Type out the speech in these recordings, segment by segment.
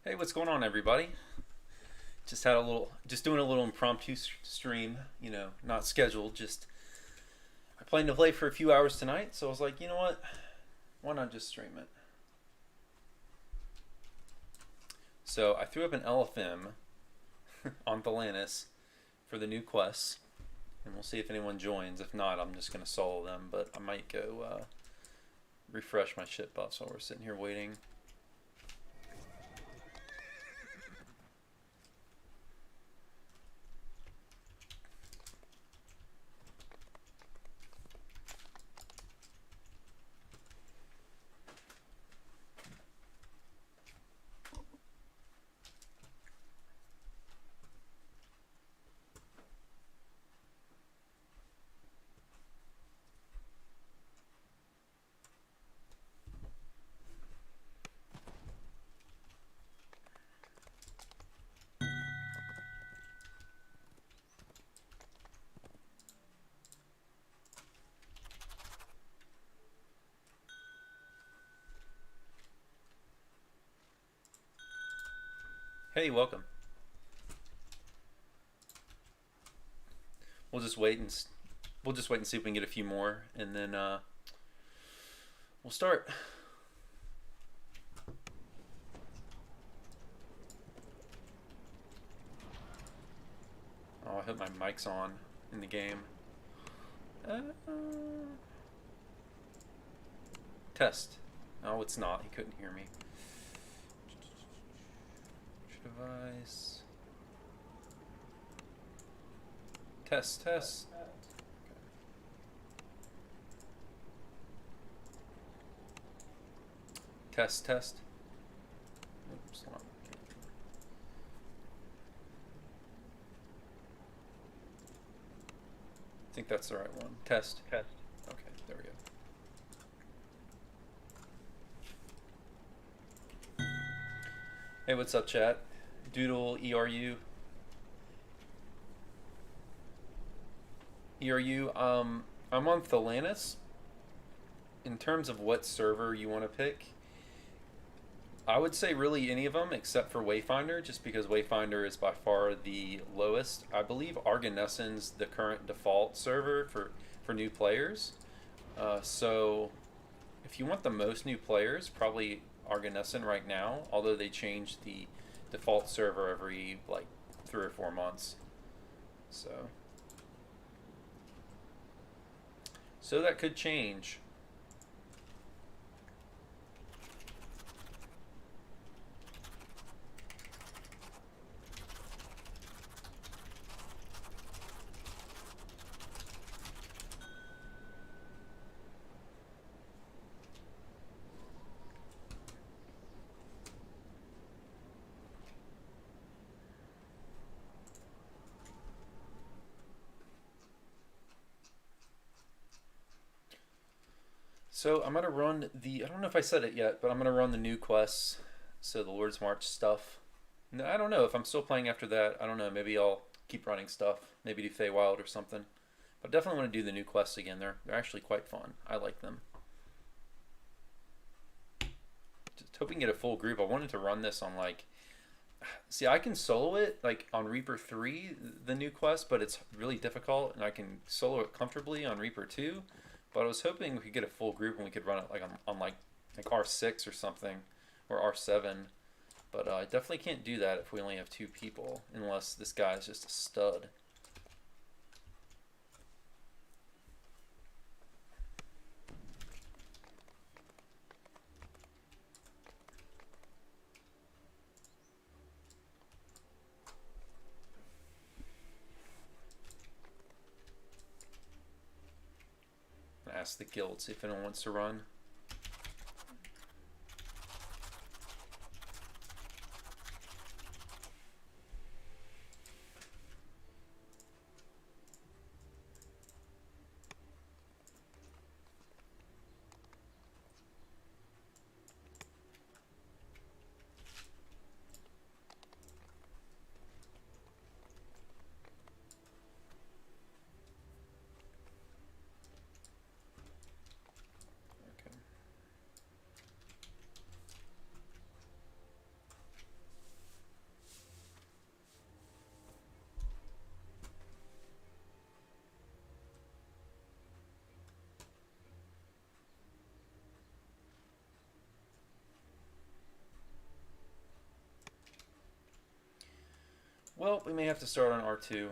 Hey, what's going on, everybody? Just doing a little impromptu stream. Not scheduled. Just I plan to play for a few hours tonight, so I was like, you know what? Why not just stream it? So I threw up an LFM on Thelanis for the new quests, and we'll see if anyone joins. If not, I'm just gonna solo them. But I might go refresh my shit buffs while we're sitting here waiting. Hey, welcome. We'll just wait and we'll just wait and see if we can get a few more, and then we'll start. Oh, I hope my mic's on in the game. Uh, Test. No, it's not. He couldn't hear me. Device. Test. Test. Oops, hold on. I think that's the right one. Test. Okay, there we go. Hey, what's up, chat? Doodle, ERU. I'm on Thelanis. In terms of what server you want to pick, I would say really any of them except for Wayfinder, just because Wayfinder is by far the lowest. I believe Arganessen's the current default server for new players. So if you want the most new players, probably Arganessen right now, although they change the default server every like 3 or 4 months. So that could change. So I'm gonna run I don't know if I said it yet, but I'm gonna run the new quests. So the Lord's March stuff. No, I don't know if I'm still playing after that. I don't know. Maybe I'll keep running stuff. Maybe do Feywild or something. But definitely want to do the new quests again. They're actually quite fun. I like them. Just hoping to get a full group. I wanted to run this on like. See, I can solo it like on Reaper 3, the new quest, but it's really difficult, and I can solo it comfortably on Reaper 2. But I was hoping we could get a full group and we could run it like on like R6 or something, or R7. But I definitely can't do that if we only have 2 people, unless this guy's just a stud. Ask the guild, see if anyone wants to run. Okay. Well, we may have to start on R2.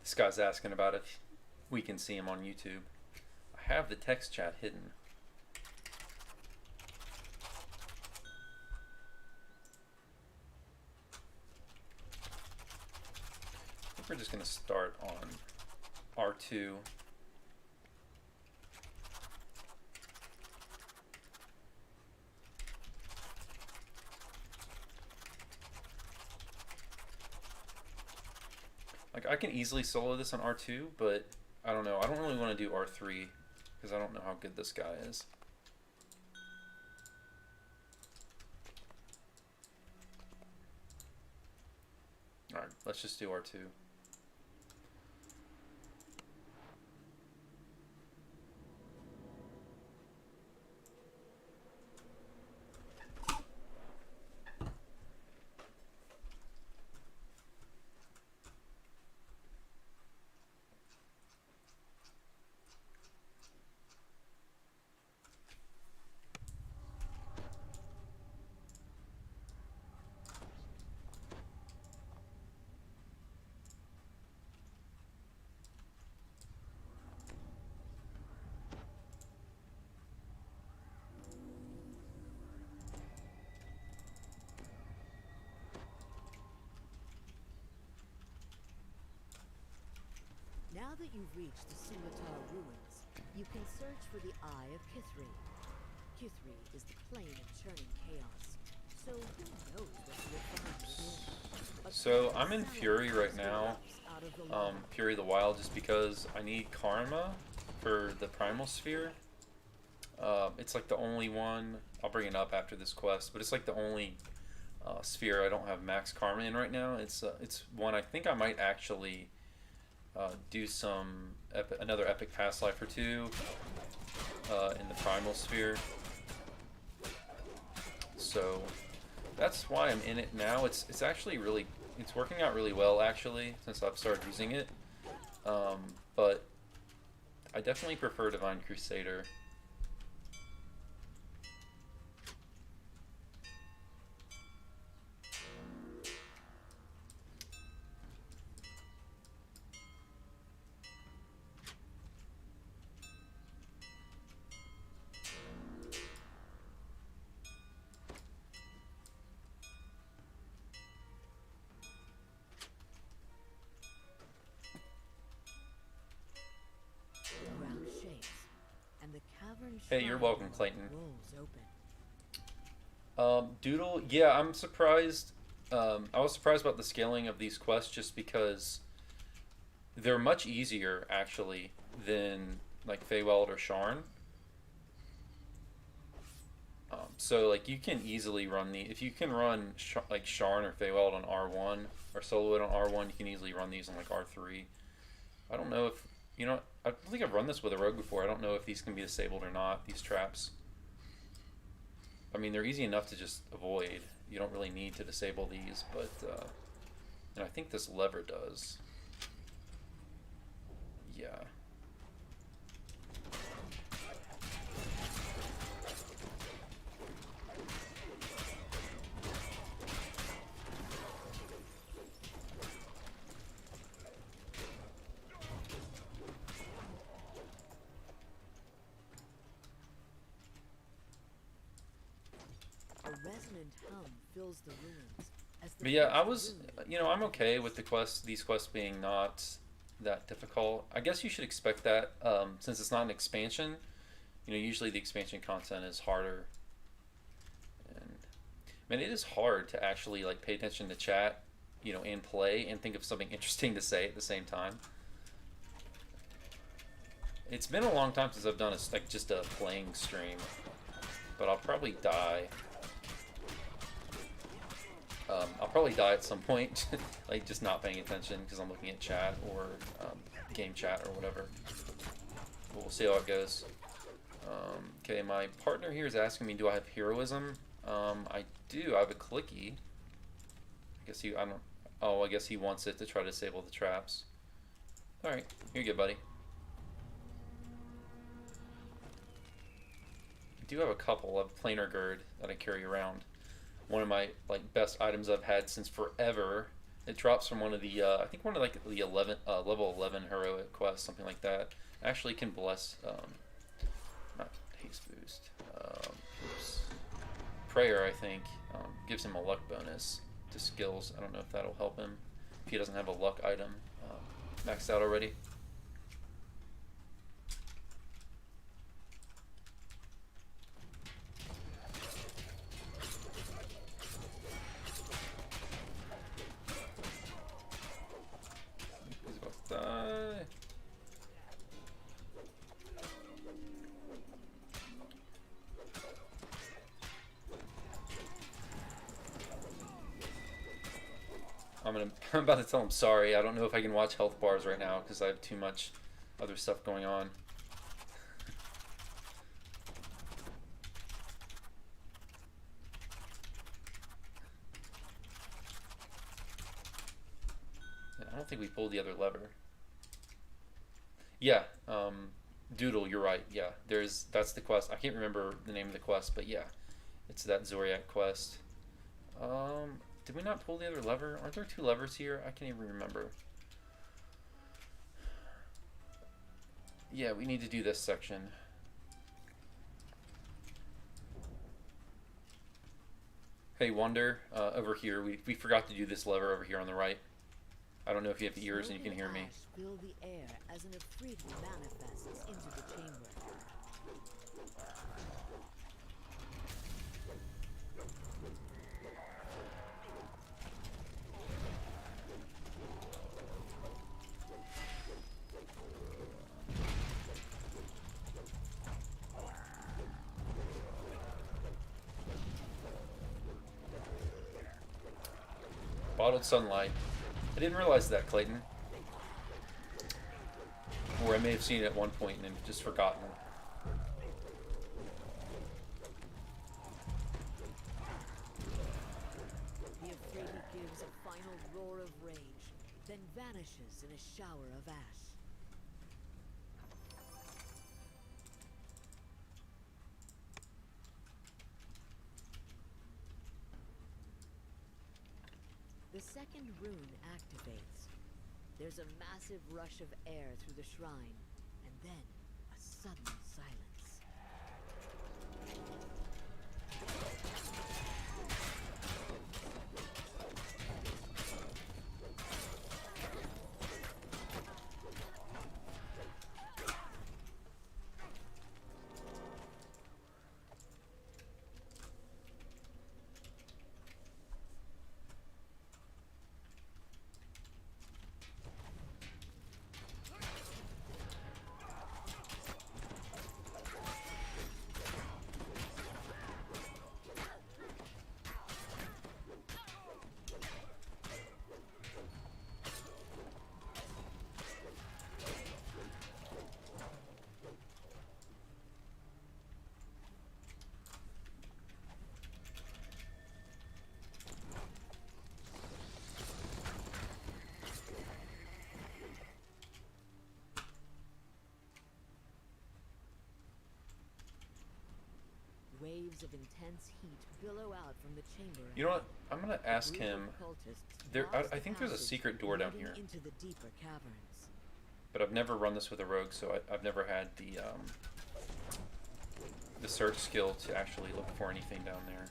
This guy's asking about if we can see him on YouTube. I have the text chat hidden. I think we're just going to start on R2. Like, I can easily solo this on R2, but I don't know. I don't really want to do R3 because I don't know how good this guy is. Alright, let's just do R2. Now that you've reached the Sumatar ruins, you can search for the Eye of Kithri. Kithri is the plane of churning chaos, so who knows what you will find within. So I'm in Fury right now, Fury of the Wild, just because I need Karma for the Primal Sphere. It's like the only one, I'll bring it up after this quest, but it's like the only sphere I don't have max Karma in right now. It's one I think I might actually do another epic past life or two in the Primal Sphere. So that's why I'm in it now. It's actually really, it's working out really well actually since I've started using it. But I definitely prefer Divine Crusader. Hey, you're welcome, Clayton. Doodle, yeah, I'm surprised. I was surprised about the scaling of these quests just because they're much easier, actually, than, like, Feywild or Sharn. So, like, you can easily run if you can run, like, Sharn or Feywild on R1, or solo it on R1, you can easily run these on, like, R3. I don't know if, you know, I don't think I've run this with a rogue before. I don't know if these can be disabled or not, these traps. I mean, they're easy enough to just avoid. You don't really need to disable these, but, and I think this lever does. Yeah. Fills the ruins as the but yeah, I was, you know, I'm okay with these quests being not that difficult. I guess you should expect that, since it's not an expansion. You know, usually the expansion content is harder. And, man, it is hard to actually, like, pay attention to chat, you know, and play and think of something interesting to say at the same time. It's been a long time since I've done just a playing stream, but I'll probably die. I'll probably die at some point, like just not paying attention because I'm looking at chat or game chat or whatever. But we'll see how it goes. Okay, my partner here is asking me, do I have heroism? I do. I have a clicky. I guess he. I don't. Oh, I guess he wants it to try to disable the traps. All right, here you go, buddy. I do have a couple of planar gird that I carry around. One of my best items I've had since forever. It drops from one of the I think one of the level 11 heroic quests, something like that. Actually, can bless not haste boost. Oops. Prayer, I think, gives him a luck bonus to skills. I don't know if that'll help him if he doesn't have a luck item maxed out already. He's about to die. I'm about to tell him sorry. I don't know if I can watch health bars right now because I have too much other stuff going on. I don't think we pulled the other lever. Yeah, Doodle, you're right. Yeah, that's the quest. I can't remember the name of the quest, but yeah, it's that Zoriac quest. Did we not pull the other lever? Aren't there two levers here? I can't even remember. Yeah, we need to do this section. Hey, Wonder, over here. We forgot to do this lever over here on the right. I don't know if you have ears and you can hear me. Fill the air as an efreet manifests into the chamber. Bottled sunlight. I didn't realize that, Clayton. Or I may have seen it at one point and just forgotten. The Efreeti gives a final roar of rage, then vanishes in a shower of ash. The second rune activates. There's a massive rush of air through the shrine, and then a sudden silence. Waves of intense heat billow out from the chamber. You know what? I'm gonna ask him. I think there's a secret door down here. Into the deeper caverns. But I've never run this with a rogue, so I've never had the search skill to actually look for anything down there.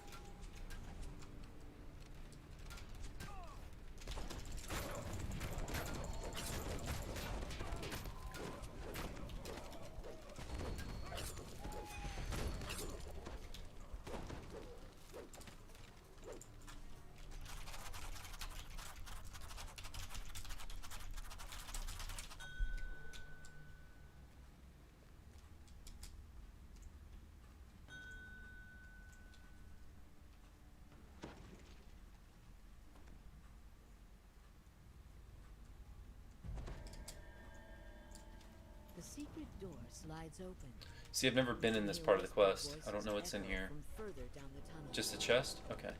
secret door slides open. See, I've never been in this part of the quest. I don't know what's in here. From further down the tunnel. Just a chest? Okay.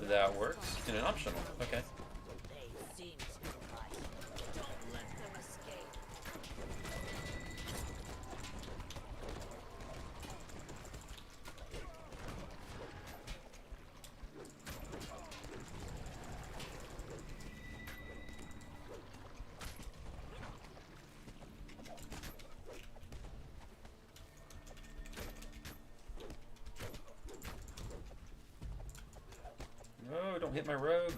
That works. And an optional. Okay. They seem to be right. Don't let them escape. No, don't hit my rogue.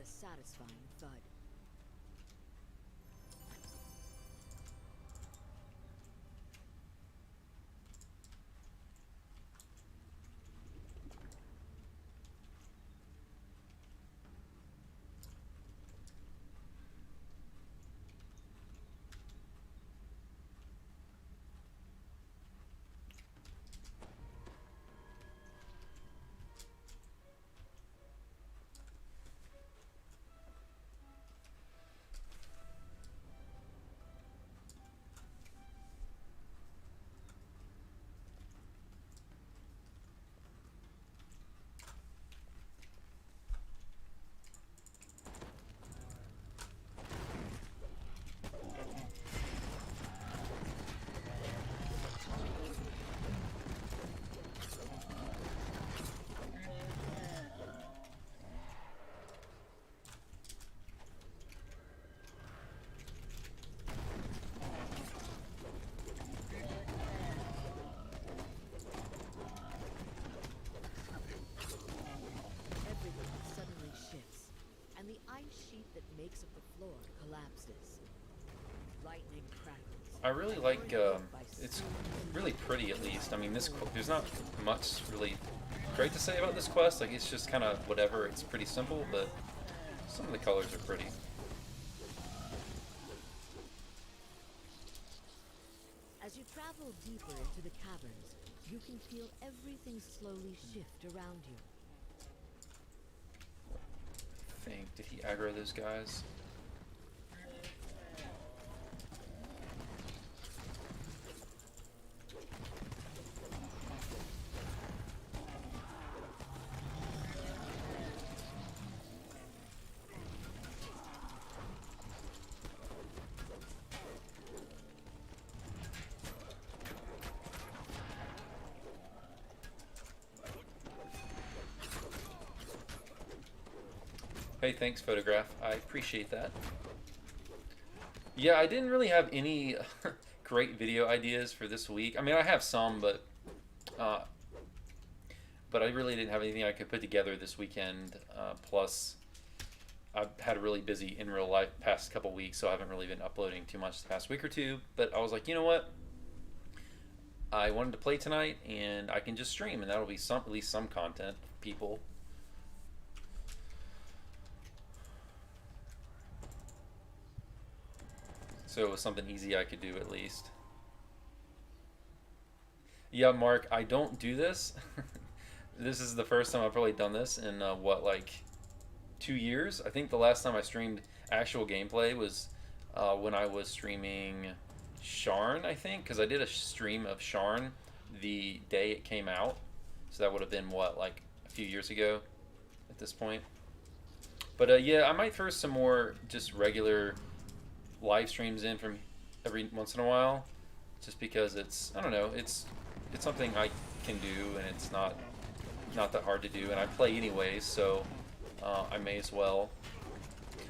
Satisfying thud. That makes up the floor collapses. Lightning crackles. I really like, it's really pretty at least. I mean, there's not much really great to say about this quest. Like, it's just kind of whatever. It's pretty simple, but some of the colors are pretty. As you travel deeper into the caverns, you can feel everything slowly shift around you. Did he aggro those guys? Hey, thanks, Photograph. I appreciate that. Yeah, I didn't really have any great video ideas for this week. I mean, I have some, but I really didn't have anything I could put together this weekend. Plus, I've had a really busy in real life past couple weeks, so I haven't really been uploading too much the past week or two. But I was like, you know what? I wanted to play tonight, and I can just stream, and that'll be at least some content for people. So it was something easy I could do at least. Yeah, Mark, I don't do this. This is the first time I've probably done this in, what, like 2 years? I think the last time I streamed actual gameplay was when I was streaming Sharn, I think. Because I did a stream of Sharn the day it came out. So that would have been, what, like a few years ago at this point. But yeah, I might throw some more just regular live streams in from every once in a while, just because it's, I don't know, it's something I can do, and it's not that hard to do, and I play anyways, so I may as well.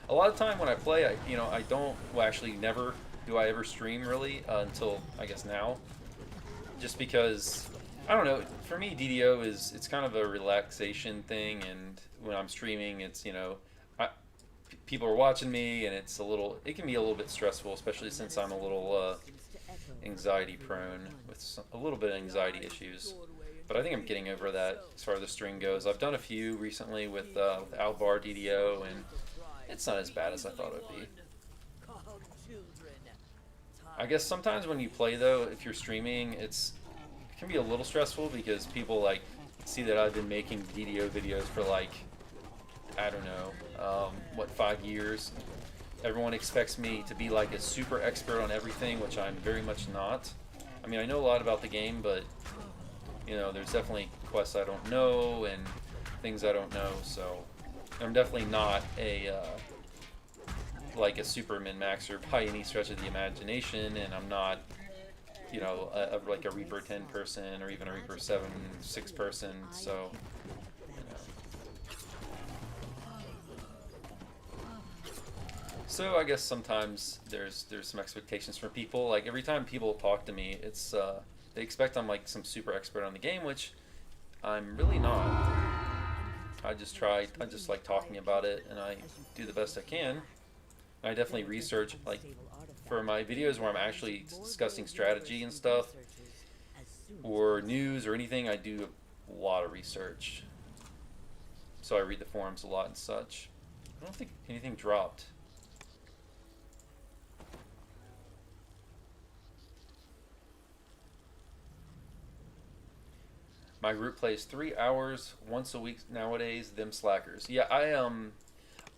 A lot of time when I play, I don't, well, actually never do I ever stream really until I guess now, just because I don't know, for me DDO it's kind of a relaxation thing, and when I'm streaming it's, people are watching me, and it can be a little bit stressful, especially since I'm a little anxiety prone with a little bit of anxiety issues. But I think I'm getting over that as far as the string goes. I've done a few recently with Alvar DDO, and it's not as bad as I thought it would be. I guess sometimes when you play though, if you're streaming, it can be a little stressful because people like see that I've been making DDO videos for like, I don't know, 5 years. Everyone expects me to be like a super expert on everything, which I'm very much not. I mean, I know a lot about the game, but you know, there's definitely quests I don't know and things I don't know, so I'm definitely not a like a super min-maxer by any stretch of the imagination, and I'm not, you know, like a Reaper 10 person or even a Reaper 6 person, so, you know. So I guess sometimes there's some expectations from people. Like every time people talk to me, it's they expect I'm like some super expert on the game, which I'm really not. I just like talking about it, and I do the best I can. I definitely research, like, for my videos where I'm actually discussing strategy and stuff, or news or anything, I do a lot of research. So I read the forums a lot and such. I don't think anything dropped. My group plays 3 hours once a week nowadays, them slackers. Yeah,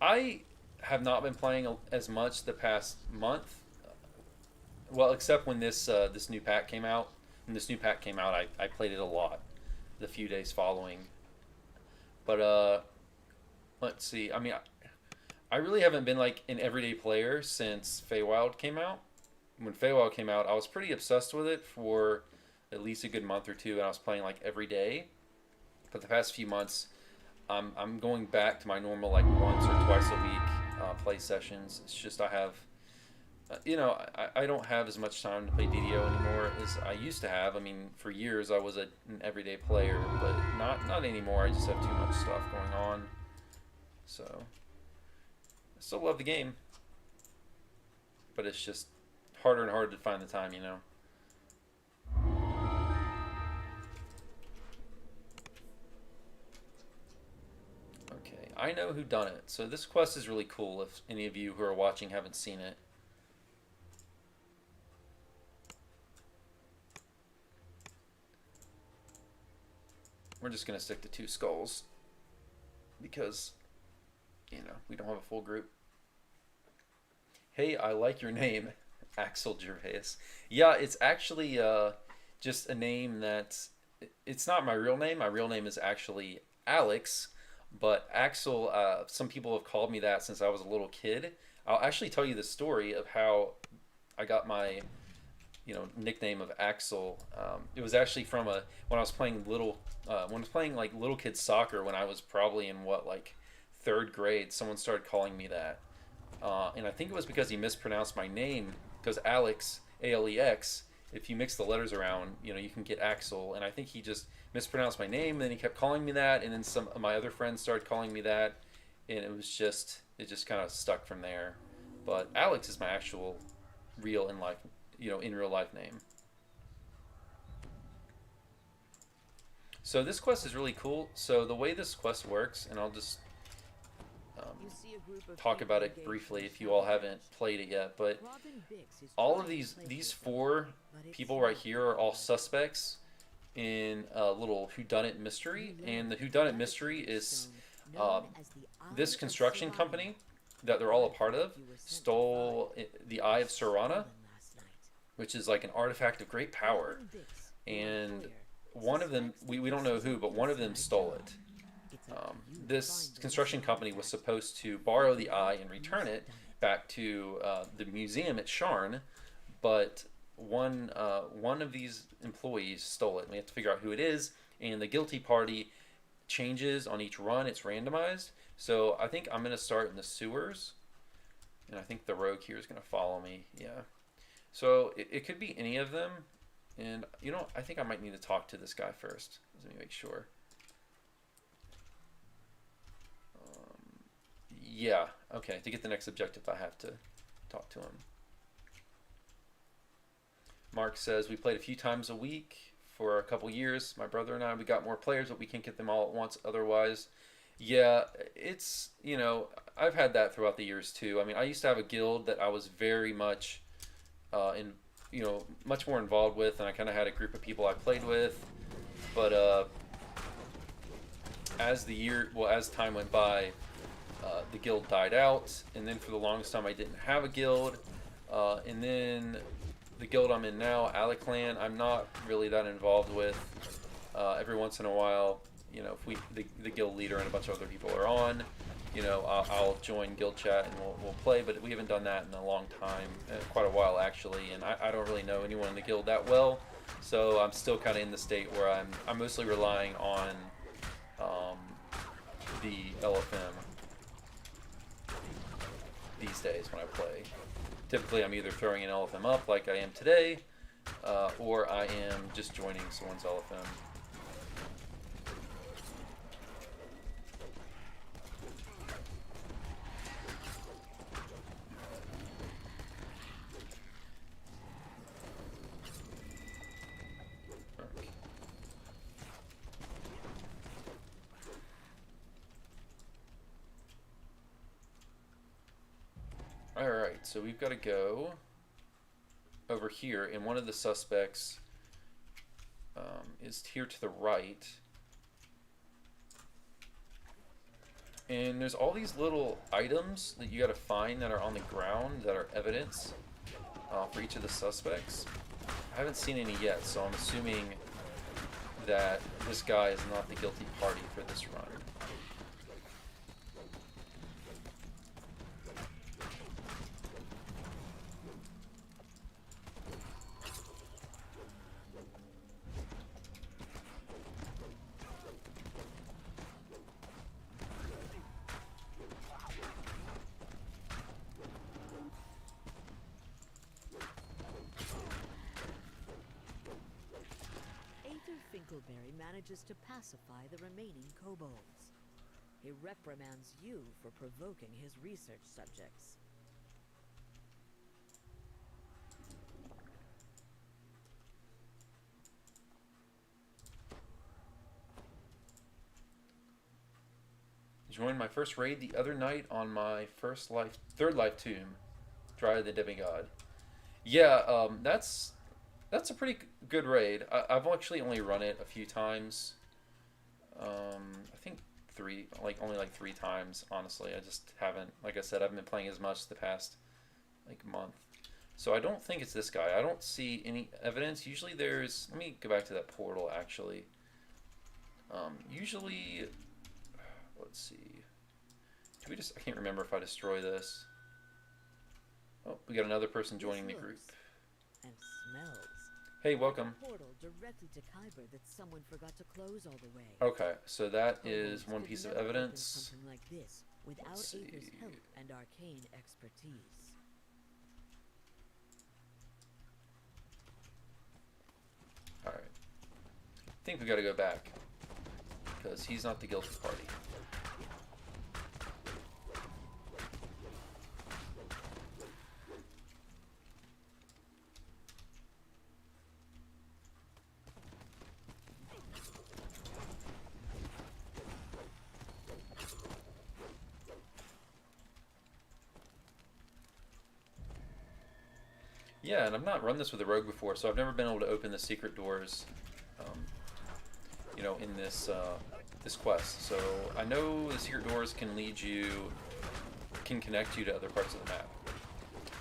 I have not been playing as much the past month. Well, except when this new pack came out. When this new pack came out, I played it a lot the few days following. But let's see. I mean, I really haven't been like an everyday player since Feywild came out. When Feywild came out, I was pretty obsessed with it for at least a good month or two, and I was playing like every day. But the past few months, I'm going back to my normal like once or twice a week play sessions. It's just I have, you know, I don't have as much time to play DDO anymore as I used to have. I mean, for years I was an everyday player, but not anymore. I just have too much stuff going on. So I still love the game, but it's just harder and harder to find the time, you know. Okay, I know who done it. So this quest is really cool if any of you who are watching haven't seen it. We're just going to stick to 2 skulls because, you know, we don't have a full group. Hey, I like your name, Axel Gervais. Yeah, it's actually just a name that's... It's not my real name. My real name is actually Alex, but Axel, some people have called me that since I was a little kid. I'll actually tell you the story of how I got my, you know, nickname of Axel. It was actually from when I was playing like little kid soccer when I was probably in like 3rd grade. Someone started calling me that, and I think it was because he mispronounced my name, because Alex, Alex. If you mix the letters around, you know, you can get Axel, and I think he just mispronounced my name, and then he kept calling me that, and then some of my other friends started calling me that, and it just kind of stuck from there. But Alex is my actual real in life, you know, in real life name. So this quest is really cool. So the way this quest works, and I'll just talk about it briefly if you all haven't played it yet, but all of these 4 people right here are all suspects in a little whodunit mystery, and the whodunit mystery is this construction company that they're all a part of stole the Eye of Serana, which is like an artifact of great power, and one of them, we don't know who, but one of them stole it. This construction company was supposed to borrow the eye and return it back to the museum at Sharn, but one of these employees stole it. We have to figure out who it is, and the guilty party changes on each run. It's randomized. So I think I'm going to start in the sewers, and I think the rogue here is going to follow me. Yeah. So it could be any of them, and you know, I think I might need to talk to this guy first. Let me make sure. Yeah. Okay. To get the next objective, I have to talk to him. Mark says we played a few times a week for a couple years. My brother and I, we got more players, but we can't get them all at once otherwise. Yeah, it's, I've had that throughout the years too. I mean, I used to have a guild that I was very much in, much more involved with, and I kind of had a group of people I played with. But as time went by, the guild died out, and then for the longest time I didn't have a guild, and then the guild I'm in now, Aliclan, I'm not really that involved with. Every once in a while, if the guild leader and a bunch of other people are on, I'll join guild chat and we'll play, but we haven't done that in a long time, quite a while actually, and I don't really know anyone in the guild that well, so I'm still kind of in the state where I'm mostly relying on the LFM these days when I play. Typically, I'm either throwing an LFM up like I am today, or I am just joining someone's LFM. Alright, so we've got to go over here, and one of the suspects is here to the right. And there's all these little items that you got to find that are on the ground that are evidence for each of the suspects. I haven't seen any yet, so I'm assuming that this guy is not the guilty party for this run. Finkleberry manages to pacify the remaining kobolds. He reprimands you for provoking his research subjects. Joined my first raid the other night on my third life tomb, Dry the Demigod. Yeah, that's a pretty good raid. I've actually only run it a few times. I think only three times, honestly. I just haven't, like I said, I haven't been playing as much the past month. So I don't think it's this guy. I don't see any evidence. Usually let me go back to that portal actually. Usually, let's see. I can't remember if I destroy this. Oh, we got another person joining the group. And smells. Hey, welcome. Portal directly to Kyber that someone forgot to close all the way. Okay, so that is one piece of evidence. Something like this without Aether's help and arcane expertise. All right. I think we got to go back because he's not the guilty party. Yeah, and I've not run this with a rogue before, so I've never been able to open the secret doors, in this quest. So I know the secret doors can connect you to other parts of the map.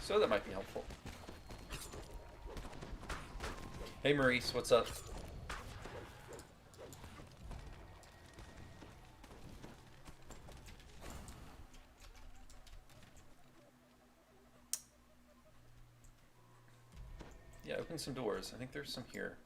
So that might be helpful. Hey Maurice, what's up? Yeah, open some doors. I think there's some here.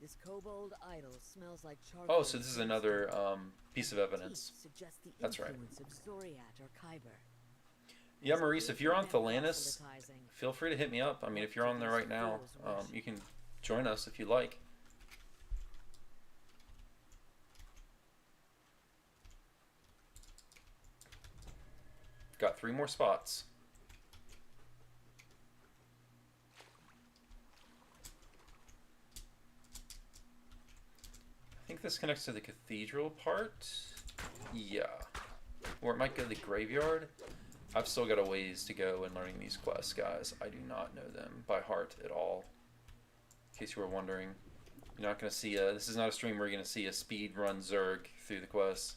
This kobold idol smells like charcoal. Oh, so this is another piece of evidence. That's right. Of Zoriat or Kyber. Yeah, It's Maurice, if great you're on at Thelanis, proselytizing. feel free to hit me up. I mean, What if you're do on there these right now, fools wish? you can join us if you like. Got 3 more spots. I think this connects to the cathedral part. Yeah. Or it might go to the graveyard. I've still got a ways to go in learning these quests, guys. I do not know them by heart at all. In case you were wondering. You're not going to see a... This is not a stream where you're going to see a speed run Zerg through the quests.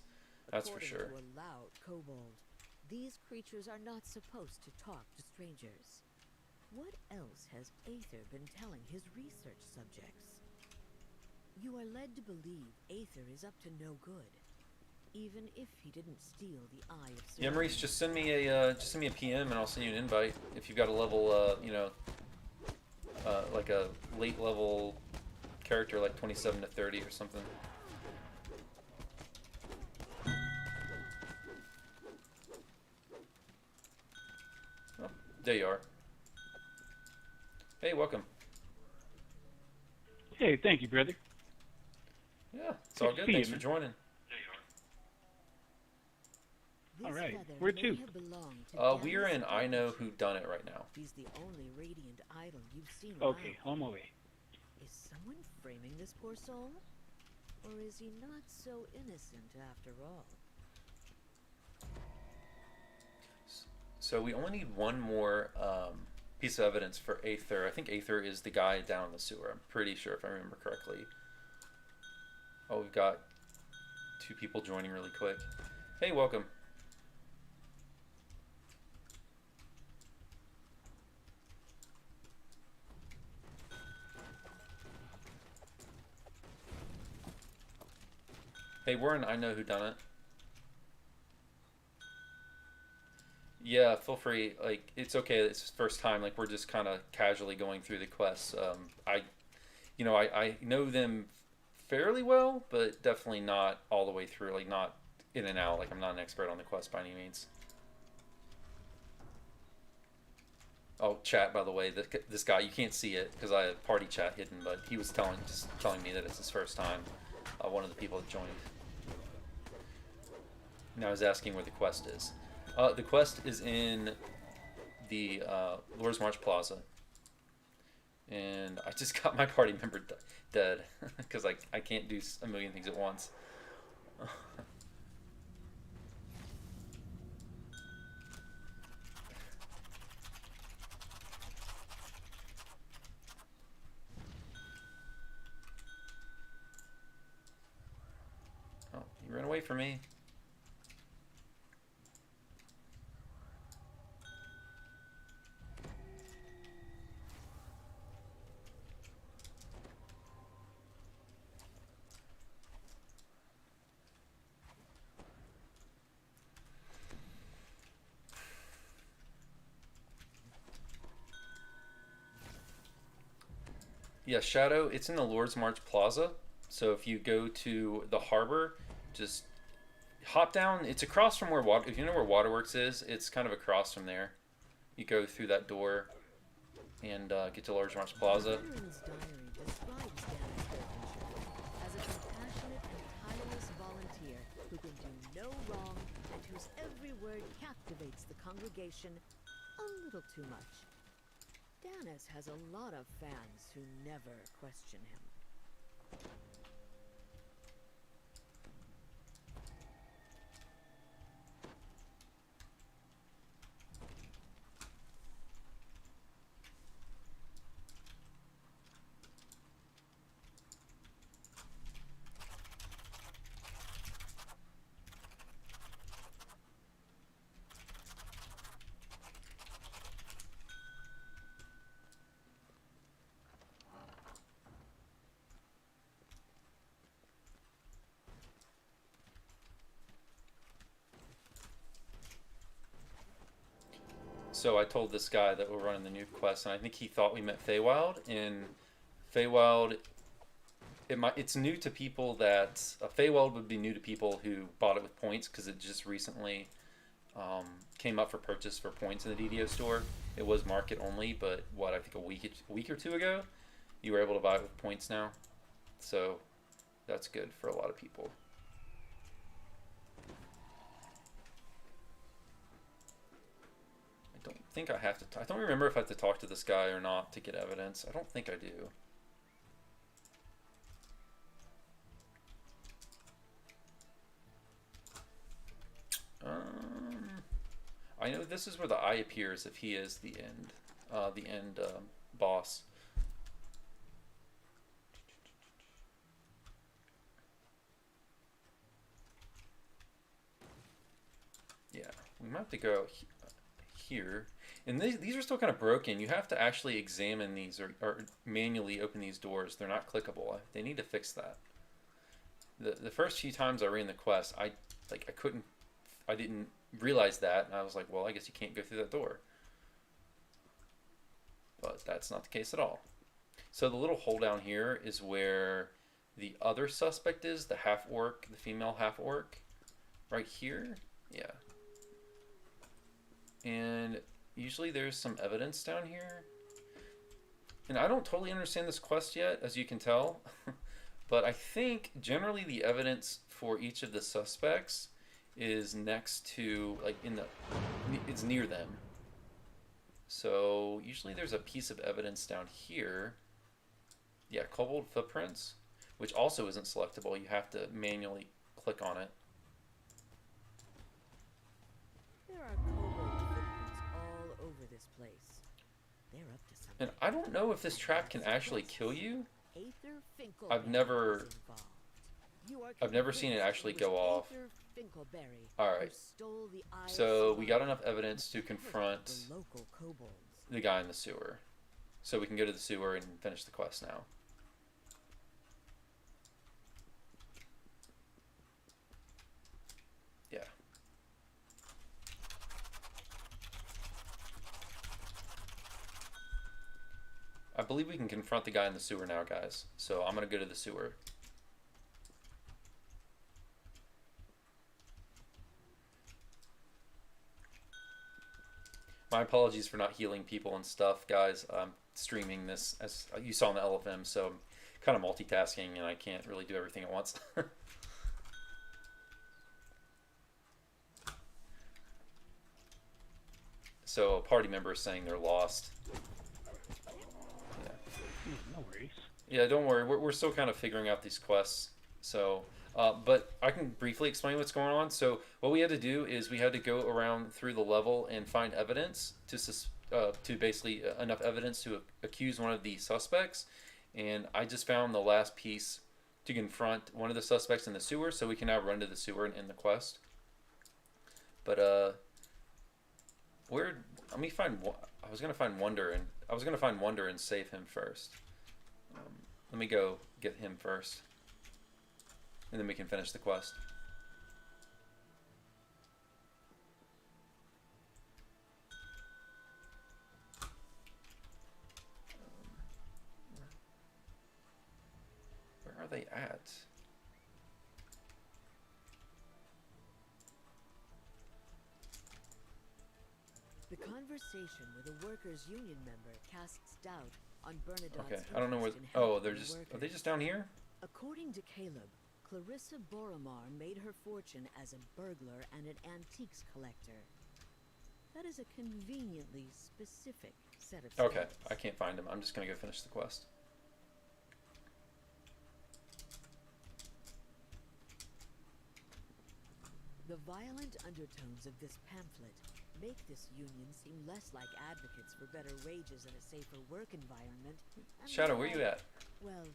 That's for sure. According to a loud kobold, these creatures are not supposed to talk to strangers. What else has Aether been telling his research subjects? You are led to believe Aether is up to no good, even if he didn't steal the Eye of Yeah, Maurice, just send me a PM and I'll send you an invite if you've got a level, like a late level character like 27 to 30 or something. Oh, there you are. Hey, welcome. Hey, thank you, brother. Yeah, it's all good. Thanks for joining. This All right. feather Where may to? have belonged to We're in Thelanis I Know Thelanis. Who Done It right now. He's the only radiant idol you've seen Okay, around. on my way. Is someone framing this poor soul? Or is he not so innocent after all? So we only need one more piece of evidence for Aether. I think Aether is the guy down in the sewer. I'm pretty sure if I remember correctly. Oh, we've got 2 people joining really quick. Hey, welcome. Hey, we're in I Know Who Done It. Yeah, feel free. Like, it's okay. It's first time. Like, we're just kind of casually going through the quests. I know them fairly well, but definitely not all the way through. Like, not in and out. Like, I'm not an expert on the quest by any means. Oh, chat, by the way, this guy, you can't see it because I have party chat hidden, but he was telling me that it's his first time. One of the people that joined. Now I was asking where the quest is. The quest is in the Lord's March Plaza. And I just got my party member dead because I can't do a million things at once. Oh, you ran away from me. Yeah, Shadow, it's in the Lord's March Plaza. So if you go to the harbor, just hop down. It's across from where if you know where Waterworks is, it's kind of across from there. You go through that door and get to Lord's March Plaza. Veteran's diary describes Dan's workmanship as a compassionate and tireless volunteer who can do no wrong and whose every word captivates the congregation a little too much. Danis has a lot of fans who never question him. So I told this guy that we're running the new quest, and I think he thought we meant Feywild. And Feywild, it's new to people that Feywild would be new to people who bought it with points because it just recently came up for purchase for points in the DDO store. It was market only, but I think a week or two ago, you were able to buy it with points now. So that's good for a lot of people. I don't think I have to. I don't remember if I have to talk to this guy or not to get evidence. I don't think I do. I know this is where the eye appears if he is the end boss. Yeah, we might have to go here. And these are still kind of broken. You have to actually examine these or manually open these doors. They're not clickable. They need to fix that. The first few times I ran the quest, I didn't realize that, and I was like, well, I guess you can't go through that door. But that's not the case at all. So the little hole down here is where the other suspect is, the half-orc, the female half-orc. Right here? Yeah. And usually there's some evidence down here. And I don't totally understand this quest yet, as you can tell. But I think generally the evidence for each of the suspects is next to, like, it's near them. So usually there's a piece of evidence down here. Yeah, kobold footprints, which also isn't selectable. You have to manually click on it. There are kobold footprints all over this place. They're up to something. And I don't know if this trap can actually kill you. I've never seen it actually go off. Alright, so we got enough evidence to confront the guy in the sewer. So we can go to the sewer and finish the quest now. Yeah. I believe we can confront the guy in the sewer now, guys. So I'm going to go to the sewer. My apologies for not healing people and stuff, guys. I'm streaming this, as you saw in the LFM, so I'm kind of multitasking and I can't really do everything at once. So a party member is saying they're lost. Yeah. No worries. Yeah, don't worry. We're still kind of figuring out these quests. So, but I can briefly explain what's going on. So what we had to do is we had to go around through the level and find evidence to basically enough evidence to accuse one of the suspects. And I just found the last piece to confront one of the suspects in the sewer. So we can now run to the sewer and end the quest. But let me find. I was gonna find Wonder and save him first. Let me go get him first, and then we can finish the quest. Where are they at? The conversation with a workers' union member casts doubt on Bernadotte's Okay, I don't know where. interest in Oh, helping they're the just. Are workers. they just down here? According to Caleb, Clarissa Boromar made her fortune as a burglar and an antiques collector. That is a conveniently specific set of Okay, skills. I can't find him. I'm just gonna go finish the quest. The violent undertones of this pamphlet make this union seem less like advocates for better wages and a safer work environment. and Shadow, more where you like, at? Well,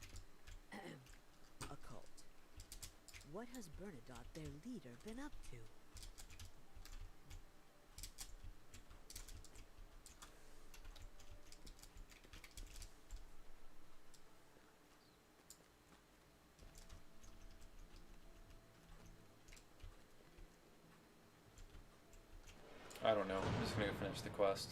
a cult. What has Bernadotte, their leader, been up to? I don't know. I'm just gonna go finish the quest.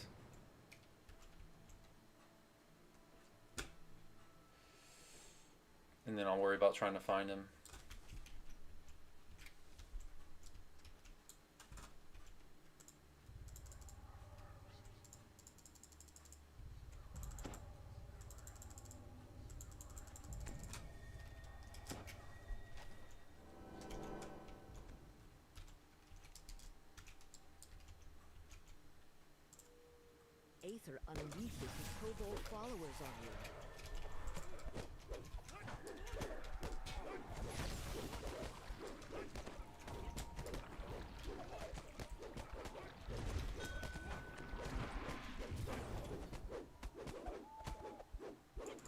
And then I'll worry about trying to find him. Aether unleashes his kobold followers on you.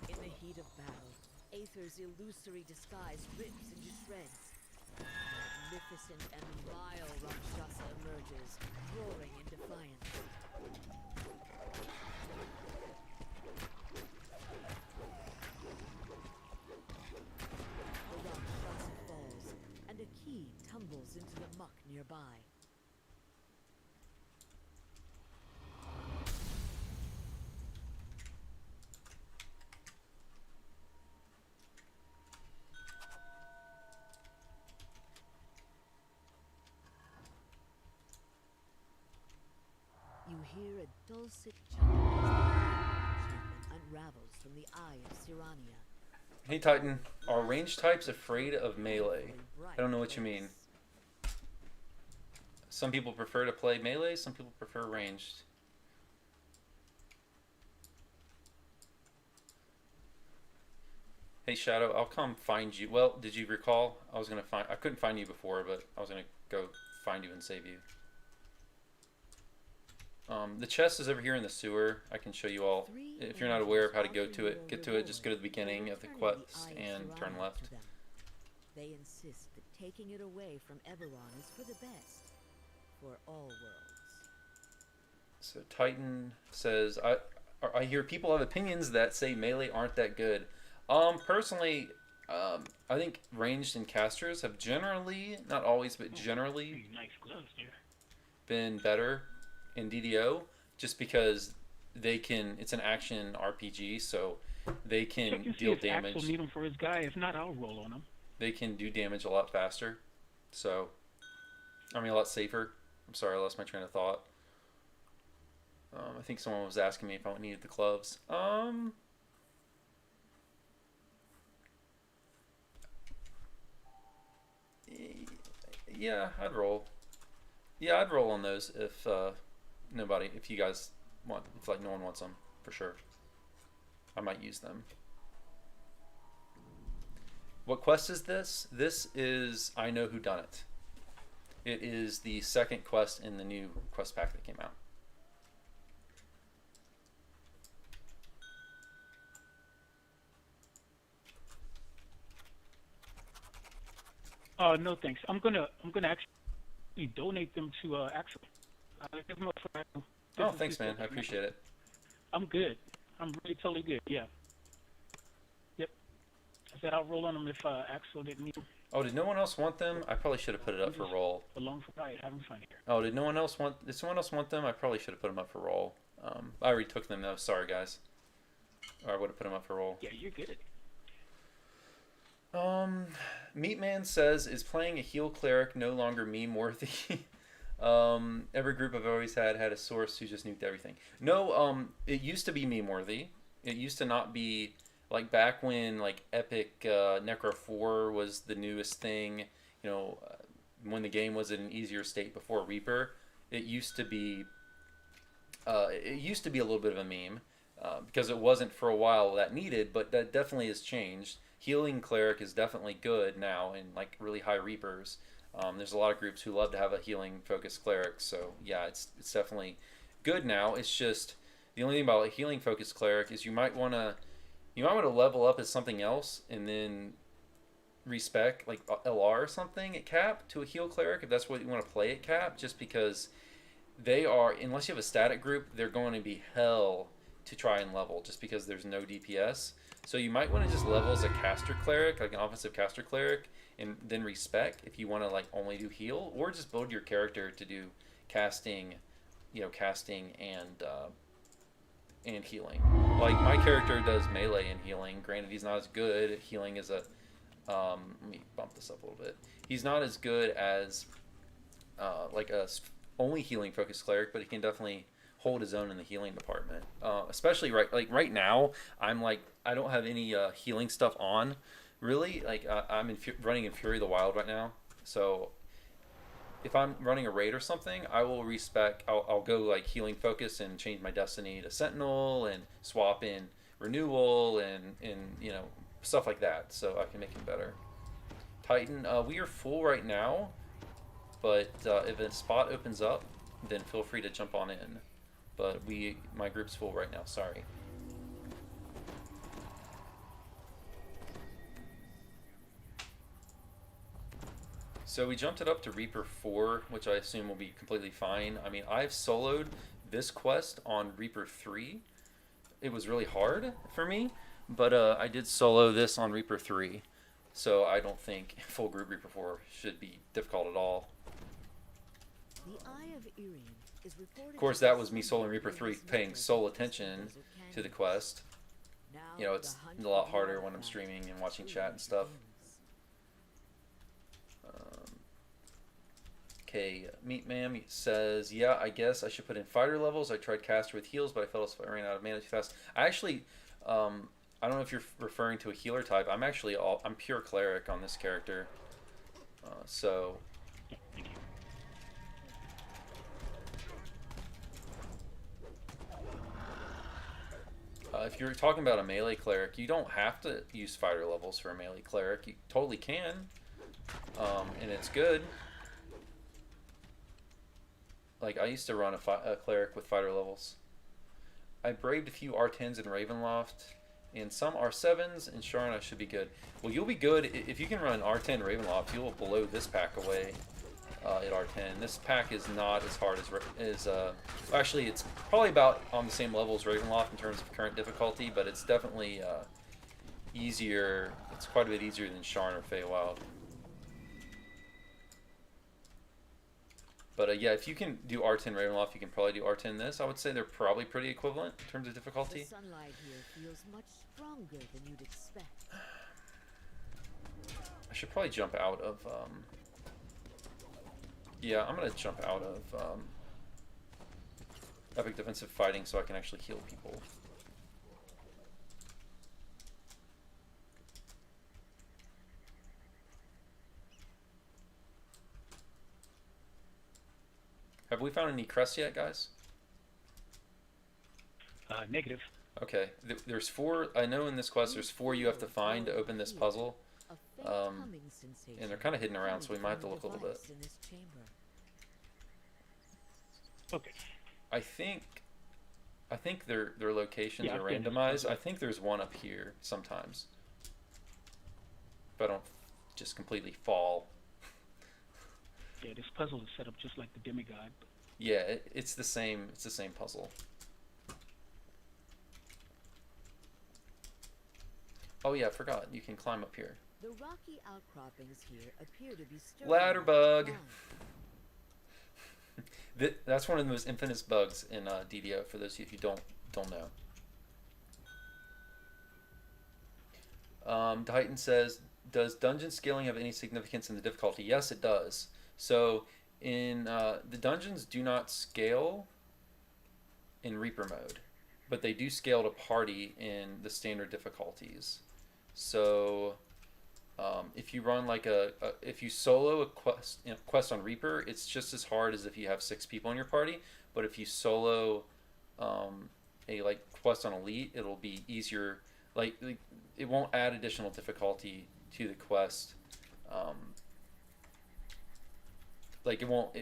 In the heat of battle, Aether's illusory disguise rips into shreds. Magnificent and vile Rakshasa emerges, roaring in defiance. The Rakshasa falls, and a key tumbles into the muck nearby. You hear a dulcet chime as the enchantment unravels from the eye of Sirania. Hey Titan, are range types afraid of melee? I don't know what you mean. Some people prefer to play melee, some people prefer ranged. Hey Shadow, I'll come find you. Well, did you recall? I couldn't find you before, but I was gonna go find you and save you. The chest is over here in the sewer. I can show you all. If you're not aware of how to get to it, just go to the beginning of the quest and turn left. They insist that taking it away from Everon is for the best, for all worlds. So Titan says, I hear people have opinions that say melee aren't that good. Personally, I think ranged and casters have generally, not always, but generally Nice gloves there. been better in DDO, just because they can. It's an action RPG, so they can deal damage. Axel need him for his guy. If not, I'll roll on him. They can do damage a lot faster. So, I mean, a lot safer. I'm sorry, I lost my train of thought. I think someone was asking me if I needed the gloves. Yeah, I'd roll. Yeah, I'd roll on those if if you guys want, if like no one wants them, for sure. I might use them. What quest is this? This is I Know Who Done It. It is the second quest in the new quest pack that came out. No thanks. I'm gonna actually donate them to Axel. Give him up for Axel. Oh, thanks, man. I appreciate it. I'm good. I'm really totally good. Yeah. Yep. I said I'll roll on them if Axel didn't need them. Oh, did no one else want them? I probably should have put it up for roll. Along for ride, having fun here. Oh, did someone else want them? I probably should have put them up for roll. I already took them though. Sorry, guys. Or I would have put them up for roll. Yeah, you're good. Meatman says, is playing a heal cleric no longer meme worthy? Every group I've always had a source who just nuked everything. No, it used to be meme worthy. It used to not be, like back when like Epic Necro 4 was the newest thing, when the game was in an easier state before Reaper, it used to be a little bit of a meme, because it wasn't for a while that needed, but that definitely has changed. Healing cleric is definitely good now in like really high Reapers. There's a lot of groups who love to have a healing focused cleric, so yeah, it's definitely good now. It's just the only thing about a healing focused cleric is you might want to level up as something else and then respec like LR or something at cap to a heal cleric if that's what you want to play at cap, just because they are, unless you have a static group, they're going to be hell to try and level just because there's no DPS. So you might want to just level as a caster cleric, like an offensive caster cleric, and then respec if you want to like only do heal, or just build your character to do casting and healing. Like my character does melee and healing. Granted, he's not as good at healing as a. Let me bump this up a little bit. He's not as good as like a only healing focused cleric, but he can definitely hold his own in the healing department. Especially right now, I don't have any healing stuff on. Really, like I'm running in Fury of the Wild right now, so if I'm running a raid or something, I will respec. I'll go like healing focus and change my destiny to sentinel and swap in renewal and you know stuff like that, so I can make him better. Titan, we are full right now, but if a spot opens up, then feel free to jump on in. But my group's full right now. Sorry. So we jumped it up to Reaper 4, which I assume will be completely fine. I mean, I've soloed this quest on Reaper 3. It was really hard for me, but I did solo this on Reaper 3. So I don't think full group Reaper 4 should be difficult at all. The Eye of Irian is reported. Of course, that was me soloing Reaper 3, paying sole attention to the quest. You know, it's a lot harder when I'm streaming and watching chat and stuff. Okay, Meat Ma'am says, yeah, I guess I should put in fighter levels. I tried caster with heals, but I felt I ran out of mana too fast. I actually, I don't know if you're referring to a healer type. I'm actually I'm pure cleric on this character. So. If you're talking about a melee cleric, you don't have to use fighter levels for a melee cleric. You totally can, and it's good. Like, I used to run a cleric with fighter levels. I braved a few R10s in Ravenloft, and some R7s, and Sharna should be good. Well, you'll be good if you can run R10 Ravenloft. You'll blow this pack away at R10. This pack is not as hard as actually, it's probably about on the same level as Ravenloft in terms of current difficulty, but it's definitely easier. It's quite a bit easier than Sharn or Feywild. But yeah, if you can do R10 Ravenloft, you can probably do R10 this. I would say they're probably pretty equivalent in terms of difficulty. The sunlight here feels much stronger than you'd expect. I should probably jump out of... yeah, I'm going to jump out of Epic Defensive Fighting so I can actually heal people. Have we found any crests yet, guys? Negative. Okay, there's 4. I know in this quest there's 4 you have to find to open this puzzle. And they're kind of hidden around, so we might have to look a little bit. Okay. I think their locations are randomized. I think there's one up here sometimes. If I don't just completely fall. Yeah, this puzzle is set up just like the demigod. Yeah, it's the same puzzle. Oh yeah, I forgot. You can climb up here. The rocky outcroppings here appear to be stirring. Ladder bug. That's one of the most infamous bugs in DDO. For those of you who don't know. Titan says, "Does dungeon scaling have any significance in the difficulty?" Yes, it does. So in the dungeons do not scale in Reaper mode, but they do scale to party in the standard difficulties. So if you run like if you solo a quest on Reaper, it's just as hard as if you have 6 people in your party. But if you solo a like quest on Elite, it'll be easier. Like it won't add additional difficulty to the quest. Like it won't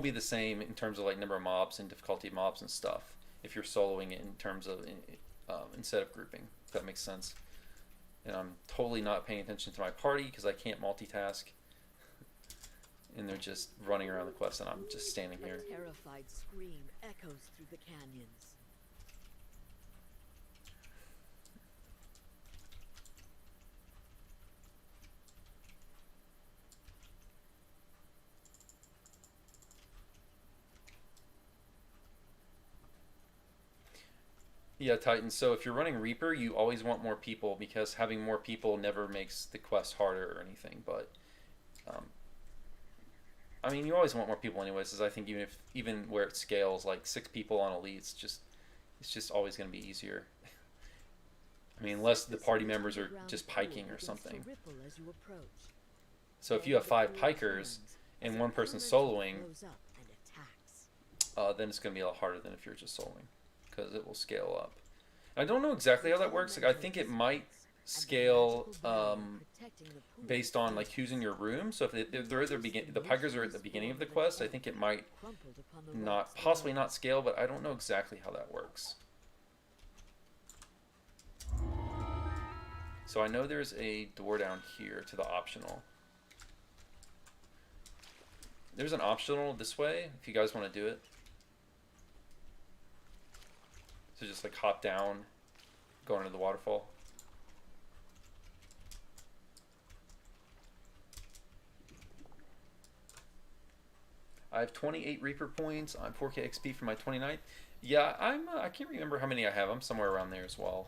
be the same in terms of like number of mobs and difficulty of mobs and stuff if you're soloing it in terms of instead of grouping. If that makes sense. And I'm totally not paying attention to my party because I can't multitask. And they're just running around the quest, and I'm just standing here. A terrified scream echoes through the canyons. Yeah, Titan. So if you're running Reaper, you always want more people because having more people never makes the quest harder or anything. But I mean, you always want more people anyways. Because I think even where it scales, like 6 people on Elite, it's just always going to be easier. I mean, unless the party members are just piking or something. So if you have 5 pikers and as one an person element soloing, grows up and attacks. then it's going to be a lot harder than if you're just soloing, because it will scale up. I don't know exactly how that works. Like, I think it might scale based on like who's in your room. So if they're at the Pikers are at the beginning of the quest, I think it might possibly not scale, but I don't know exactly how that works. So I know there's a door down here to the optional. There's an optional this way if you guys want to do it. So just like hop down, go into the waterfall. I have 28 Reaper points. I'm 4K XP for my 29th. Yeah, I can't remember how many I have. I'm somewhere around there as well.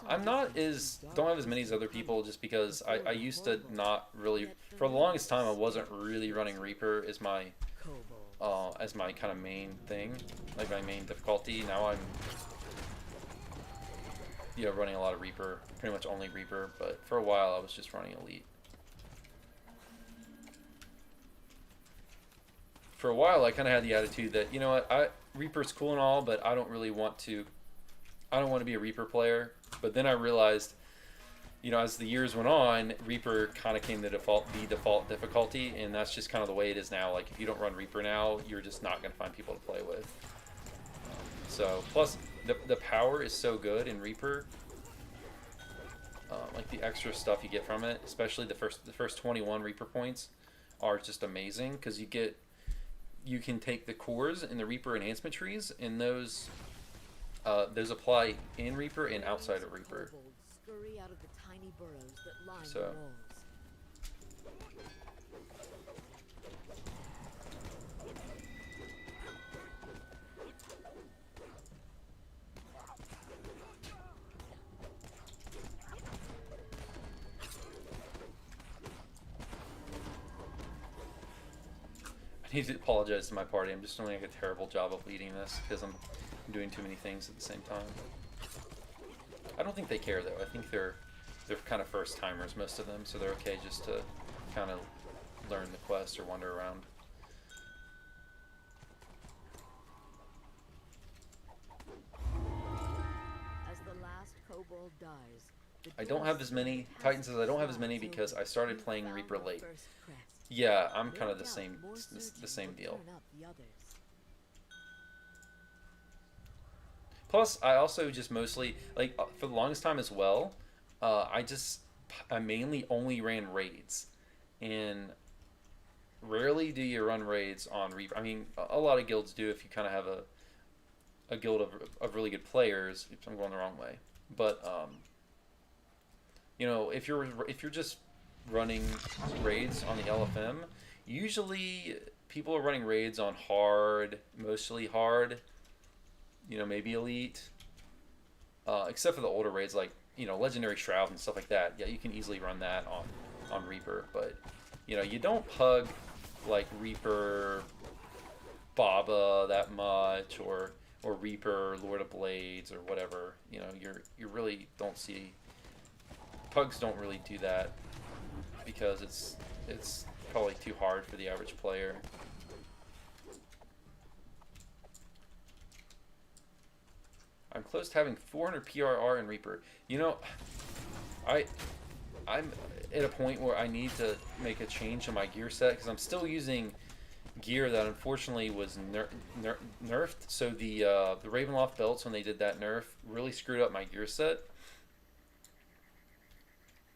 I'm not don't have as many as other people just because I used to not really, for the longest time I wasn't really running Reaper as my kind of main thing, like my main difficulty. Now I'm running a lot of Reaper, pretty much only Reaper, but for a while I was just running Elite. For a while I kind of had the attitude that, you know what, Reaper's cool and all, but I don't want to be a Reaper player. But then I realized, as the years went on, Reaper kind of came the default difficulty, and that's just kind of the way it is now. Like, if you don't run Reaper now, you're just not going to find people to play with. So, plus, the power is so good in Reaper. Like, the extra stuff you get from it, especially the first 21 Reaper points, are just amazing, because you can take the cores in the Reaper enhancement trees, and those apply in Reaper and outside of Reaper. So I need to apologize to my party. I'm just doing like a terrible job of leading this because I'm doing too many things at the same time. I don't think they care though. I think they're kind of first timers, most of them, so they're okay just to kind of learn the quest or wander around. As the last kobold dies, I don't have as many Titan says I don't have as many because I started playing Reaper late. Yeah, I'm kind of the same deal. Plus, I also just mostly, like, for the longest time as well, I mainly only ran raids. And rarely do you run raids on Reaper. I mean, a lot of guilds do if you kind of have a guild of really good players. Oops, I'm going the wrong way. But, if you're just running raids on the LFM, usually people are running raids on hard, mostly hard, maybe elite, except for the older raids like legendary shroud and stuff like that. Yeah, you can easily run that on Reaper, but you don't hug like Reaper Baba that much, or Reaper Lord of Blades or whatever. You really don't see, pugs don't really do that because it's probably too hard for the average player. I'm close to having 400 PRR in Reaper. I'm at a point where I need to make a change in my gear set because I'm still using gear that unfortunately was nerfed. So the Ravenloft belts, when they did that nerf, really screwed up my gear set.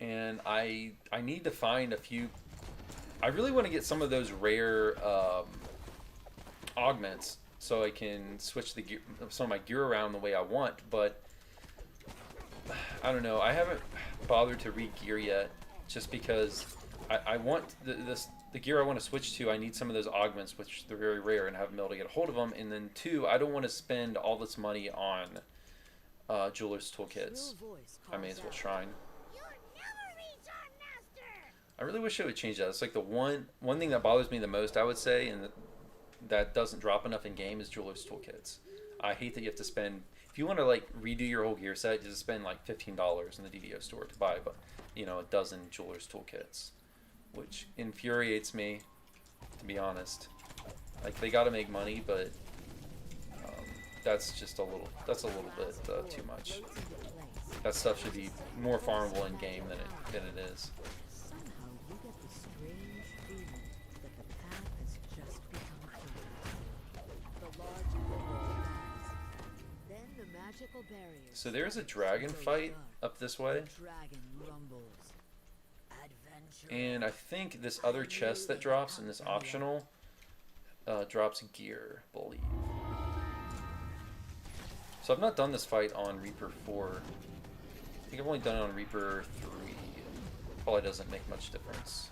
And I need to find a few. I really want to get some of those rare augments so I can switch some of my gear around the way I want. But I don't know. I haven't bothered to re-gear yet, just because I want the gear I want to switch to. I need some of those augments, which they're very rare, and I haven't been able to get a hold of them. And then two, I don't want to spend all this money on jeweler's toolkits. I may as well shrine. I really wish it would change that. It's like the one thing that bothers me the most, I would say, and that doesn't drop enough in game, is jeweler's toolkits. I hate that you have to spend, if you want to like redo your whole gear set, you just spend like $15 in the DVO store to buy, a dozen jeweler's toolkits, which infuriates me. to be honest. Like, they gotta make money, but that's just a little bit too much. That stuff should be more farmable in game than it is. Somehow you get the strange feeling that the path has just become clear. The large window opens. Then the magical barrier. So there's a dragon fight up this way. Dragon rumbles. Adventure. And I think this other chest that drops and this optional drops gear, I believe. So I've not done this fight on Reaper 4. I think I've only done it on Reaper 3. Probably doesn't make much difference.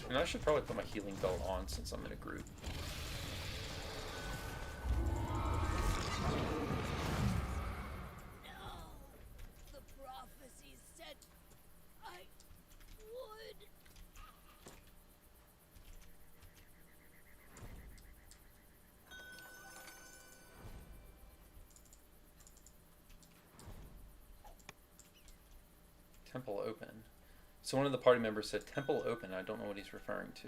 And I should probably put my healing belt on since I'm in a group. Temple open. So one of the party members said temple open. I don't know what he's referring to.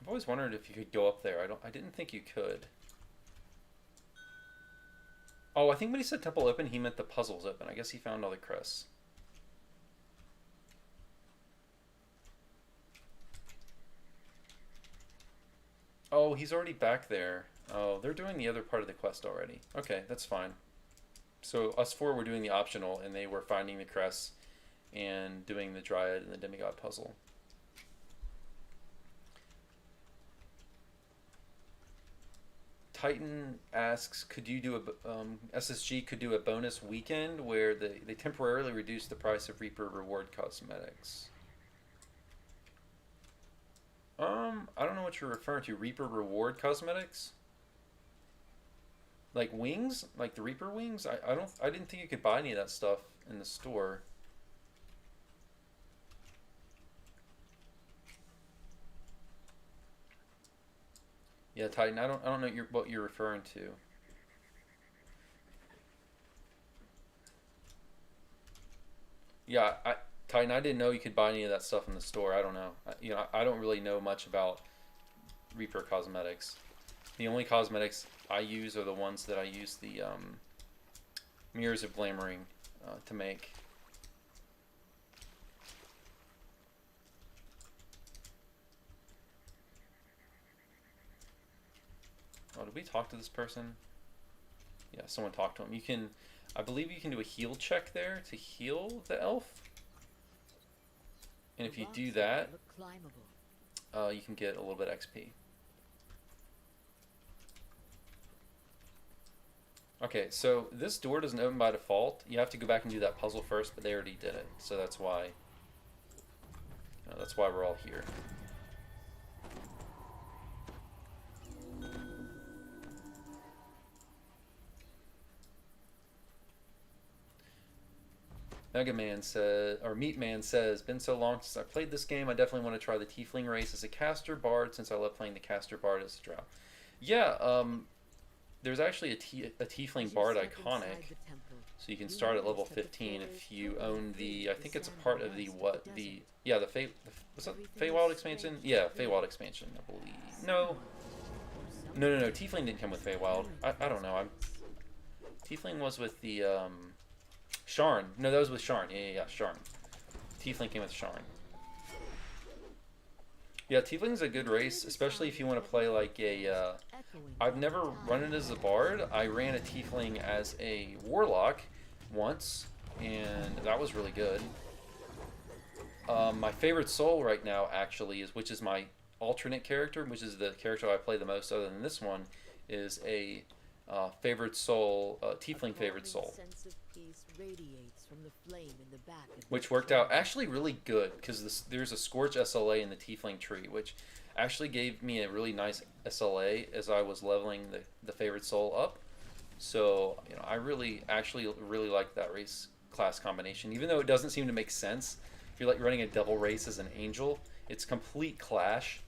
I've always wondered if you could go up there. I didn't think you could. Oh, I think when he said temple open, he meant the puzzle's open. I guess he found all the crests. Oh, he's already back there. Oh, they're doing the other part of the quest already. Okay, that's fine. So us four were doing the optional, and they were finding the crests and doing the Dryad and the Demigod puzzle. Titan asks, could you do a SSG could do a bonus weekend where they temporarily reduce the price of Reaper reward cosmetics? I don't know what you're referring to. Reaper reward cosmetics? Like wings? Like the Reaper wings? I didn't think you could buy any of that stuff in the store. Yeah, Titan, I don't know what you're referring to. Yeah, Titan, I didn't know you could buy any of that stuff in the store. I don't know. I don't really know much about Reaper cosmetics. The only cosmetics I use are the ones that I use the Mirrors of Glamoring to make. Oh, did we talk to this person? Yeah, someone talked to him. You can, I believe you can do a heal check there to heal the elf. And if you do that, you can get a little bit XP. Okay, so this door doesn't open by default. You have to go back and do that puzzle first, but they already did it. So that's why we're all here. Mega Man says, or Meat Man says, been so long since I played this game, I definitely want to try the Tiefling race as a caster bard since I love playing the caster bard as a drow. Yeah, there's actually a Tiefling bard iconic, so you can start at level 15 if you own the, I think it's a part of the, yeah, was that Feywild expansion? Yeah, Feywild expansion, I believe. No, Tiefling didn't come with Feywild. I don't know, Tiefling was with the, Sharn. No, that was with Sharn. Yeah, Sharn. Tiefling came with Sharn. Yeah, Tiefling's a good race, especially if you want to play like a... I've never run it as a bard. I ran a Tiefling as a warlock once, and that was really good. My favorite soul right now, actually, which is my alternate character, which is the character I play the most other than this one, is a favorite soul, Tiefling favorite soul. Which worked out actually really good, because there's a Scorch SLA in the Tiefling tree, which actually gave me a really nice SLA as I was leveling the favorite soul up. So, you know, I really actually really like that race class combination, even though it doesn't seem to make sense. If you're like running a double race as an angel, it's complete clash,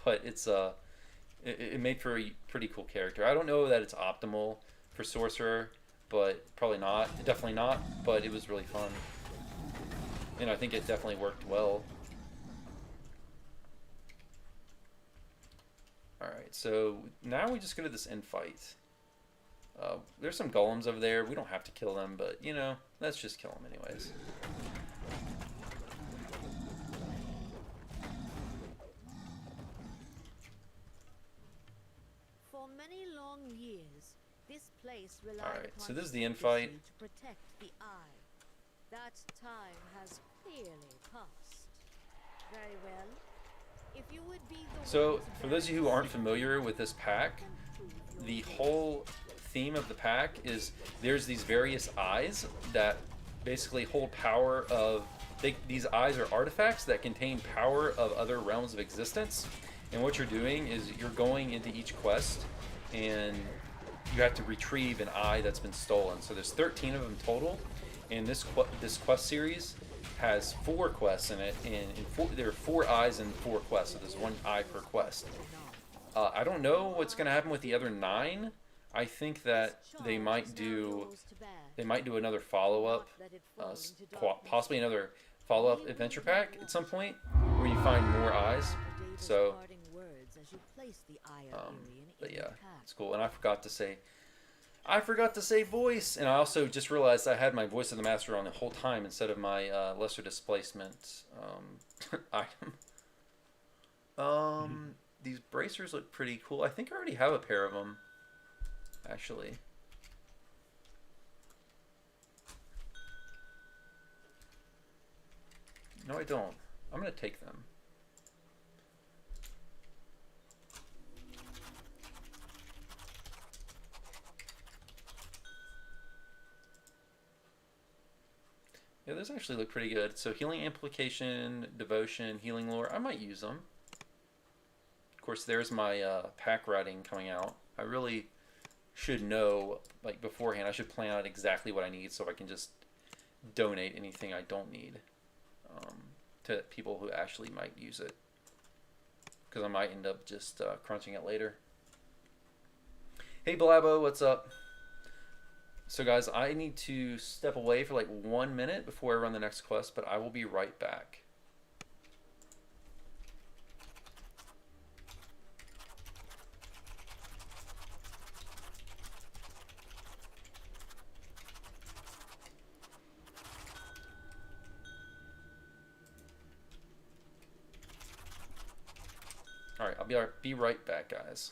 but it made for a pretty cool character. I don't know that it's optimal for sorcerer, but probably not. Definitely not. But it was really fun, and I think it definitely worked well. All right, so now we just go to this infight. There's some golems over there. We don't have to kill them, but you know, let's just kill them anyways. For many long years, this place relied Alright, upon so this is the secrecy infight. to protect the eye. That time has clearly passed. Very well. If you would be the So, one to for those of you who bear aren't the familiar with this pack, then prove your the worth. whole theme of the pack is there's these various eyes that basically hold power of. These eyes are artifacts that contain power of other realms of existence. And what you're doing is you're going into each quest and you have to retrieve an eye that's been stolen. So there's 13 of them total. And this quest series has 4 quests in it, and there are 4 eyes in 4 quests, so there's 1 eye per quest. I don't know what's going to happen with the other 9. I think that they might do another follow-up, possibly another follow-up adventure pack at some point where you find more eyes. So, but yeah, it's cool. And I forgot to say voice, and I also just realized I had my voice of the master on the whole time instead of my lesser displacement item. These bracers look pretty cool. I think I already have a pair of them, actually. No, I don't. I'm gonna take them. Yeah, those actually look pretty good. So healing implication, devotion, healing lore. I might use them. Of course, there's my pack routing coming out. I really should know, like, beforehand. I should plan out exactly what I need so I can just donate anything I don't need to people who actually might use it. Because I might end up just crunching it later. Hey, Blabo, what's up? So guys, I need to step away for like 1 minute before I run the next quest, but I will be right back. Alright, I'll be right back, guys.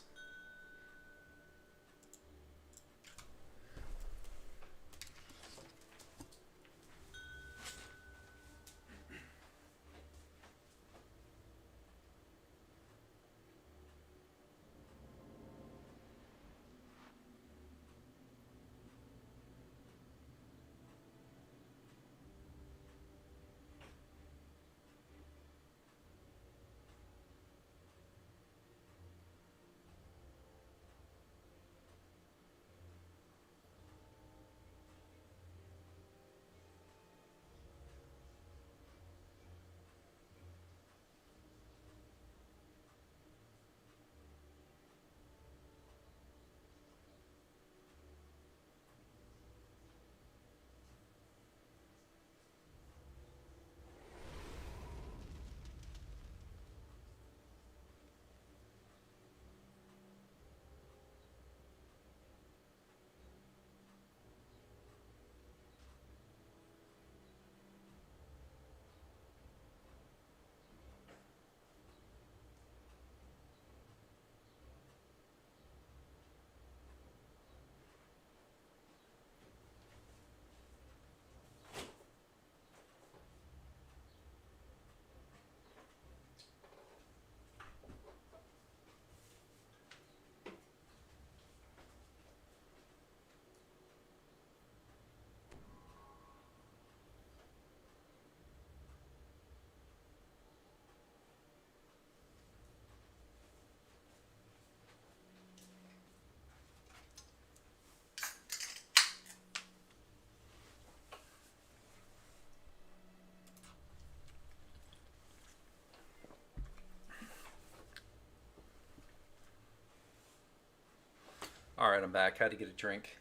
Alright, I'm back. Had to get a drink.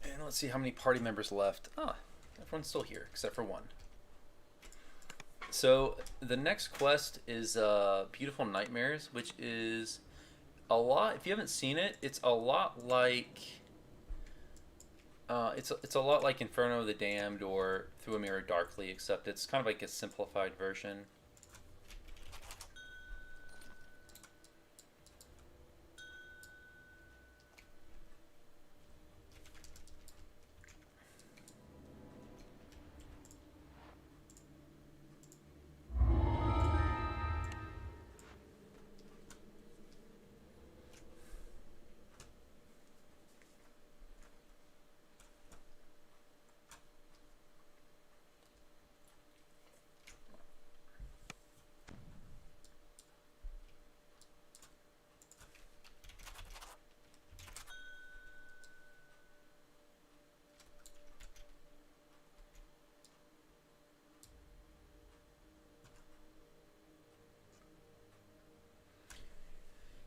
And let's see how many party members left. Ah, everyone's still here, except for one. So, the next quest is Beautiful Nightmares, which is a lot... If you haven't seen it, it's a lot like... it's a lot like Inferno of the Damned or Through a Mirror Darkly, except it's kind of like a simplified version.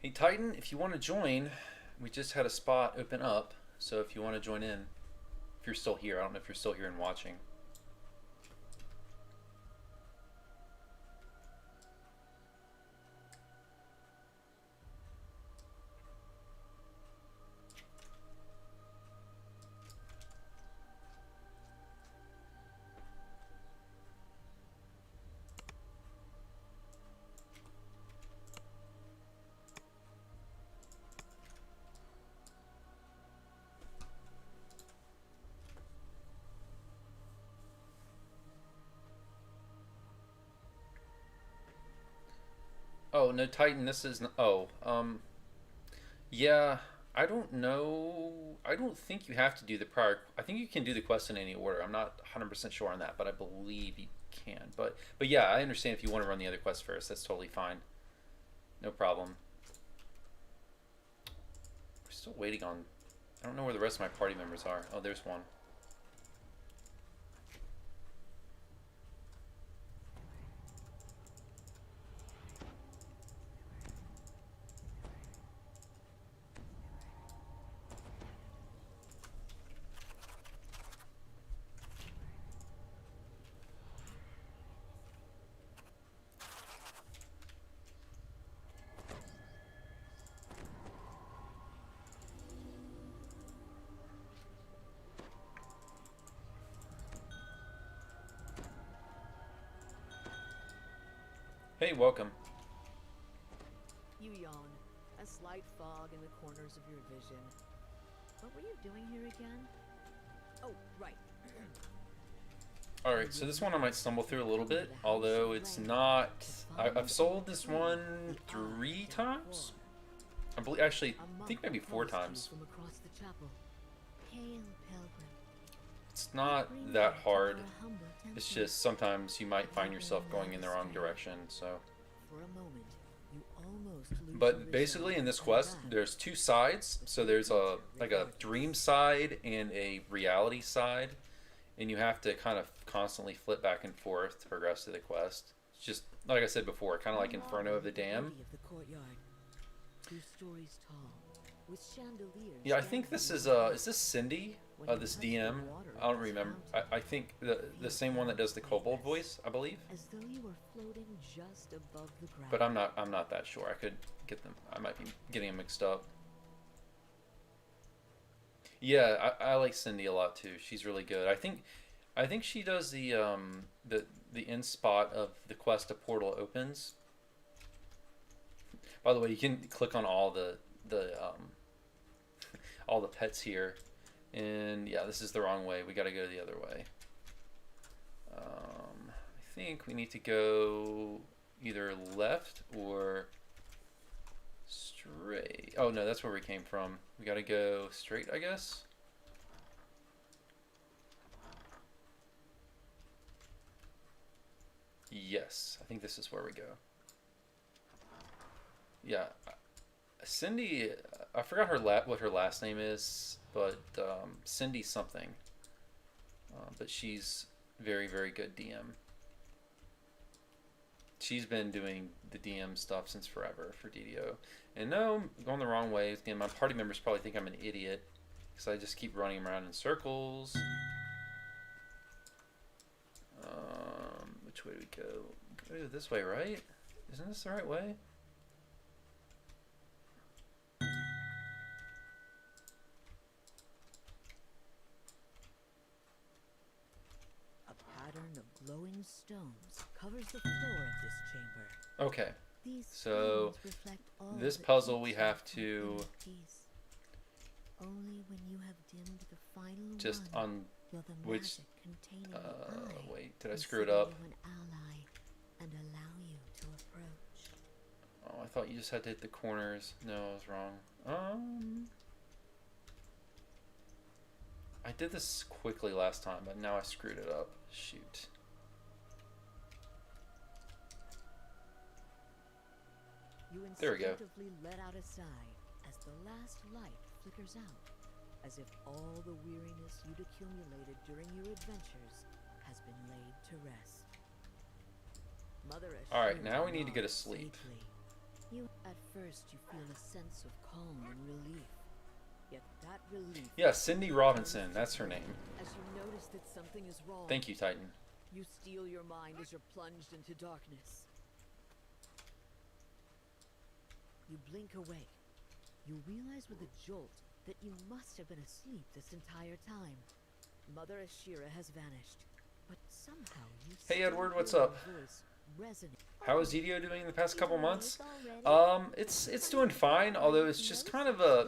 Hey Titan, if you want to join, we just had a spot open up, so if you want to join in, if you're still here, I don't know if you're still here and watching. Oh, no, Titan, this is... yeah, I don't know. I don't think you have to do the prior... I think you can do the quest in any order. I'm not 100% sure on that, but I believe you can. But yeah, I understand if you want to run the other quest first. That's totally fine. No problem. We're still waiting on... I don't know where the rest of my party members are. Oh, there's one. Hey, welcome. You yawn, a slight fog in the corners of your vision. What were you doing here again? Oh, right. Alright, so this one I might stumble through a little bit, although it's not... I've sold this one 3 times? I believe, actually, I think maybe 4 times. It's not that hard. It's just sometimes you might find yourself going in the wrong direction, so... But basically in this quest, there's 2 sides. So there's like a dream side and a reality side. And you have to kind of constantly flip back and forth to progress through the quest. It's just, like I said before, kind of like Inferno of the Damned. Yeah, I think this is this Cindy? This DM? I don't remember. I think the same one that does the kobold voice, I believe. But I'm not that sure. I could get them. I might be getting them mixed up. Yeah, I like Cindy a lot too. She's really good. I think she does the end spot of the quest a portal opens. By the way, you can click on all the all the pets here. And yeah, this is the wrong way. We got to go the other way. I think we need to go either left or straight. Oh no, that's where we came from. We got to go straight, I guess. Yes, I think this is where we go. Yeah, Cindy, I forgot what her last name is, but Cindy something. But she's very, very good DM. she's been doing the DM stuff since forever for DDO. And no, I'm going the wrong way. Again, my party members probably think I'm an idiot because I just keep running around in circles. Which way do we go? Go this way, right? Isn't this the right way? A pattern of glowing stones covers the floor of this chamber. Okay. These So, stones reflect all this that puzzle we keeps have us to in peace. Only when you have dimmed the final just one on will the which magic containing the eye wait, did I screw it consider up? you an ally and allow you to approach. Oh, I thought you just had to hit the corners. No, I was wrong. I did this quickly last time, but now I screwed it up. Shoot. You There we go. instinctively let out a sigh as the last light flickers out, as if all the weariness you'd accumulated during your adventures has been laid to rest. Mother Alright, assures now we you need to get nods asleep. sagely. At first you feel a sense of calm and relief. Yet that relief Yeah, Cindy Robinson, that's her name. as you notice that something is wrong. Thank you, Titan. You steel your mind as you're plunged into darkness. You blink awake. You realize with a jolt that you must have been asleep this entire time. Mother Ashira has vanished, but somehow you Hey, still Edward, what's hear her up? voice resonate. How is Zedio doing in the past couple months? Already? It's doing fine, although it's just kind of a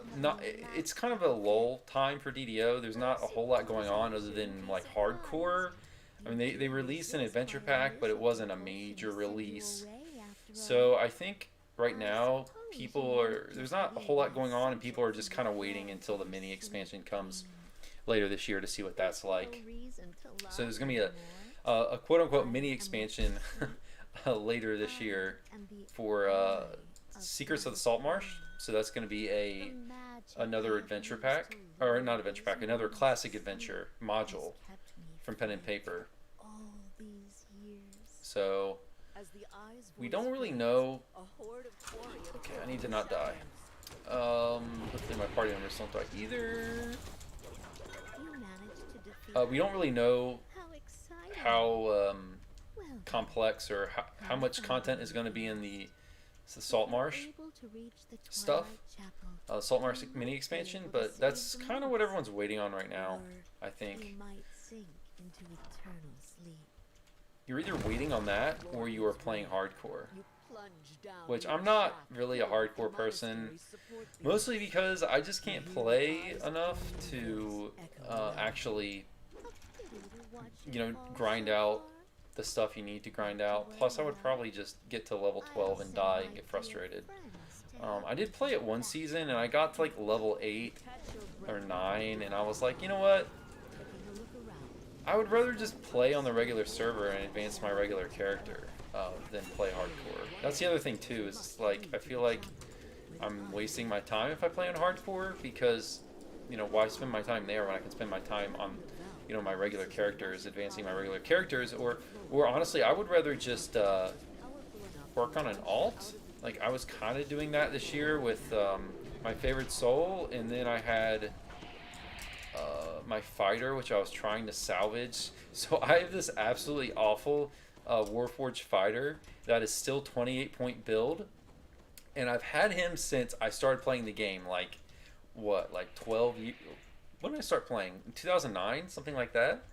it's kind of a lull time for DDO. There's not a whole lot going on other than like hardcore. I mean, they released an adventure pack, but it wasn't a major release. So I think right now there's not a whole lot going on, and people are just kind of waiting until the mini expansion comes later this year to see what that's like. So there's gonna be a quote unquote mini expansion later this year for Secrets of the Salt Marsh. So that's going to be another adventure pack, or not adventure pack, another classic adventure module from Pen and Paper. So we don't really know. Okay, I need to not die. Hopefully my party members don't die either. We don't really know how complex or how much content is going to be in the Salt Marsh stuff, Salt Marsh mini expansion, but that's kind of what everyone's waiting on right now, I think. You're either waiting on that or you are playing hardcore, which I'm not really a hardcore person, mostly because I just can't play enough to actually, grind out the stuff you need to grind out. Plus, I would probably just get to level 12 and die and get frustrated. I did play it one season, and I got to like level 8 or 9, and I was like, you know what? I would rather just play on the regular server and advance my regular character than play hardcore. That's the other thing too, is like I feel like I'm wasting my time if I play on hardcore, because why spend my time there when I can spend my time on my regular characters, advancing my regular characters, or honestly, I would rather just work on an alt. Like I was kind of doing that this year with my favorite soul, and then I had my fighter, which I was trying to salvage. So I have this absolutely awful Warforged fighter that is still 28 point build, and I've had him since I started playing the game, like 12 years. When did I start playing? In 2009, something like that.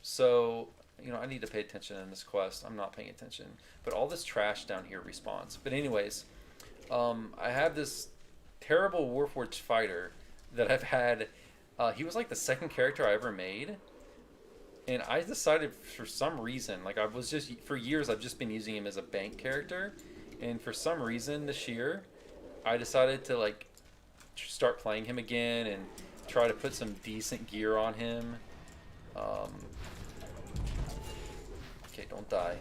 So I need to pay attention in this quest. I'm not paying attention, but all this trash down here respawns. But anyways, I have this terrible Warforged fighter that I've had. He was like the second character I ever made, and I decided for some reason, like for years I've just been using him as a bank character, and for some reason this year I decided to like start playing him again and try to put some decent gear on him. Okay, don't die.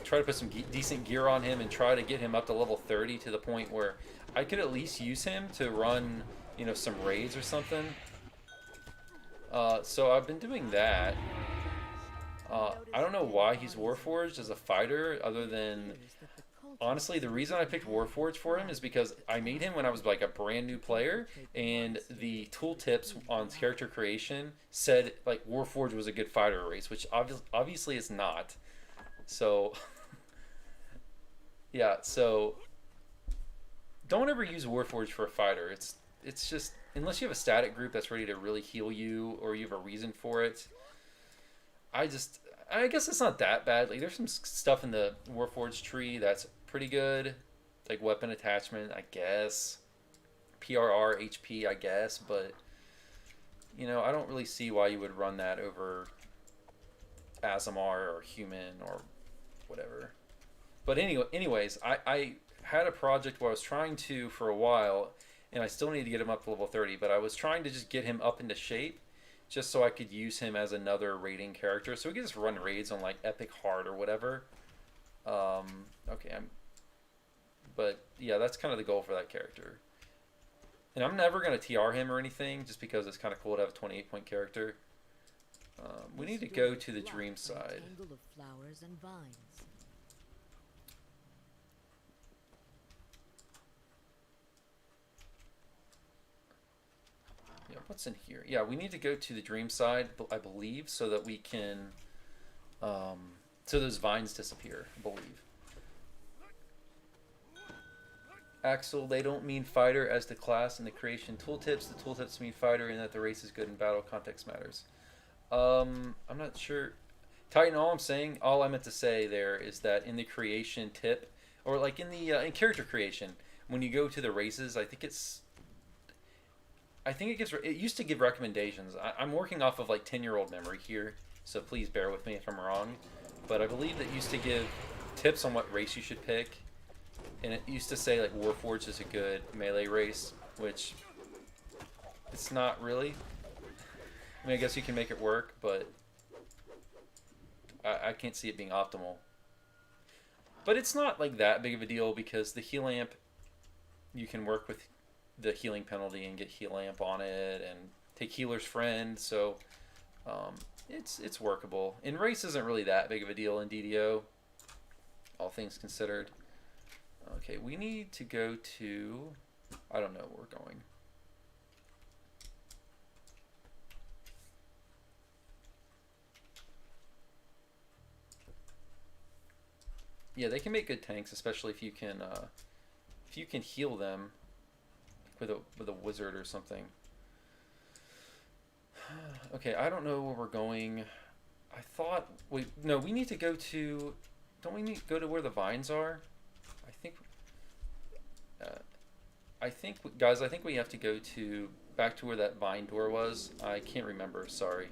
Try to put some decent gear on him and try to get him up to level 30 to the point where I could at least use him to run, some raids or something. So I've been doing that. I don't know why he's Warforged as a fighter, other than honestly, the reason I picked Warforged for him is because I made him when I was like a brand new player, and the tooltips on character creation said like Warforged was a good fighter race, which obviously it's not. So, yeah, so don't ever use Warforged for a fighter. It's just unless you have a static group that's ready to really heal you or you have a reason for it. I guess it's not that bad. Like there's some stuff in the Warforged tree that's pretty good, like weapon attachment, I guess, PRR, HP, I guess, but you know I don't really see why you would run that over Azamar or human or whatever. But anyways, I had a project where I was trying to for a while, and I still need to get him up to level 30, but I was trying to just get him up into shape just so I could use him as another raiding character. So we could just run raids on like Epic Hard or whatever. Okay, but yeah, that's kind of the goal for that character. And I'm never going to TR him or anything just because it's kind of cool to have a 28-point character. We need to go to the dream side. Tangle of flowers and vines. Yeah, what's in here? Yeah, we need to go to the dream side, I believe, so that we can, so those vines disappear, I believe. Axel, they don't mean fighter as the class in the creation tooltips. The tooltips mean fighter and that the race is good in battle. Context matters. I'm not sure. Titan, all I meant to say there is that in the creation tip, or like in the in character creation, when you go to the races, I think it used to give recommendations. I'm working off of like 10-year-old memory here, so please bear with me if I'm wrong. But I believe that used to give tips on what race you should pick, and it used to say like Warforged is a good melee race, which it's not really. I mean, I guess you can make it work, but I can't see it being optimal. But it's not like that big of a deal because the heal amp, you can work with the healing penalty and get heal amp on it and take healer's friend, so it's workable. And race isn't really that big of a deal in DDO, all things considered. Okay, we need to go to, I don't know where we're going. Yeah, they can make good tanks, especially if you can heal them with a wizard or something. Okay, I don't know where we're going. I thought we need to go to. Don't we need to go to where the vines are? Guys, I think we have to go back to where that vine door was. I can't remember. Sorry.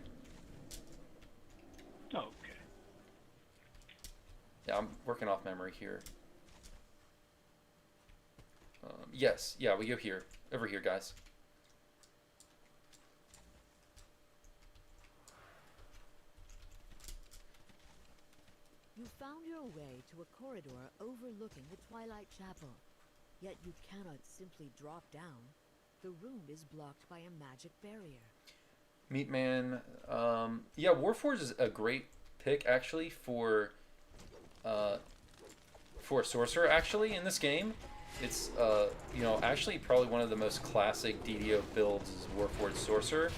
Okay. Yeah, I'm working off memory here. Yes, yeah, we go here. Over here, guys. You found your way to a corridor overlooking the Twilight Chapel. Yet you cannot simply drop down. The room is blocked by a magic barrier. Meatman. Yeah, Warforged is a great pick, actually, for a sorcerer, actually, in this game. It's, actually probably one of the most classic DDO builds is Warforged Sorcerer.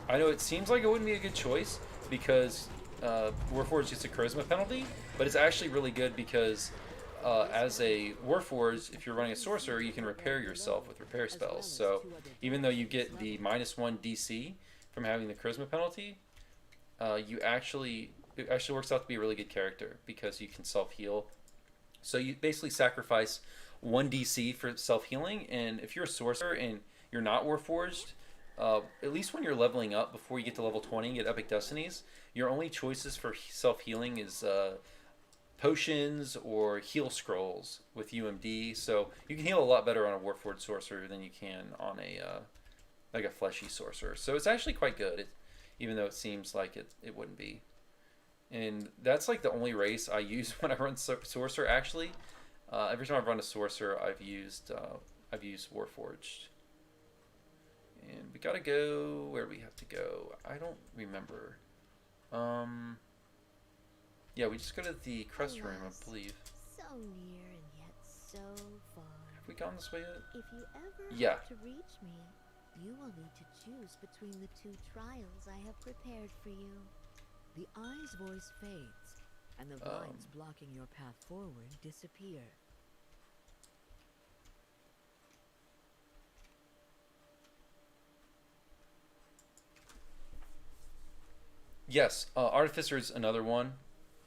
I know it seems like it wouldn't be a good choice because Warforged gets a charisma penalty, but it's actually really good because as a Warforged, if you're running a sorcerer, you can repair yourself with repair spells. So even though you get the -1 DC from having the charisma penalty, it actually works out to be a really good character because you can self-heal. So you basically sacrifice 1 DC for self-healing, and if you're a sorcerer and you're not Warforged, at least when you're leveling up before you get to level 20 and get Epic Destinies, your only choices for self-healing is potions or heal scrolls with UMD. So you can heal a lot better on a Warforged sorcerer than you can on like a fleshy sorcerer. So it's actually quite good, even though it seems like it wouldn't be. And that's like the only race I use when I run sorcerer. Actually, every time I've run a sorcerer, I've used Warforged. And we gotta go where we have to go. I don't remember. Yeah, we just go to the crest room, Alas, I believe. so near and yet so far. Have we gone this way yet? If you ever Yeah. hope to reach me, you will need to choose between the two trials I have prepared for you. The eye's voice fades, and the vines blocking your path forward disappear. Yes, Artificer's another one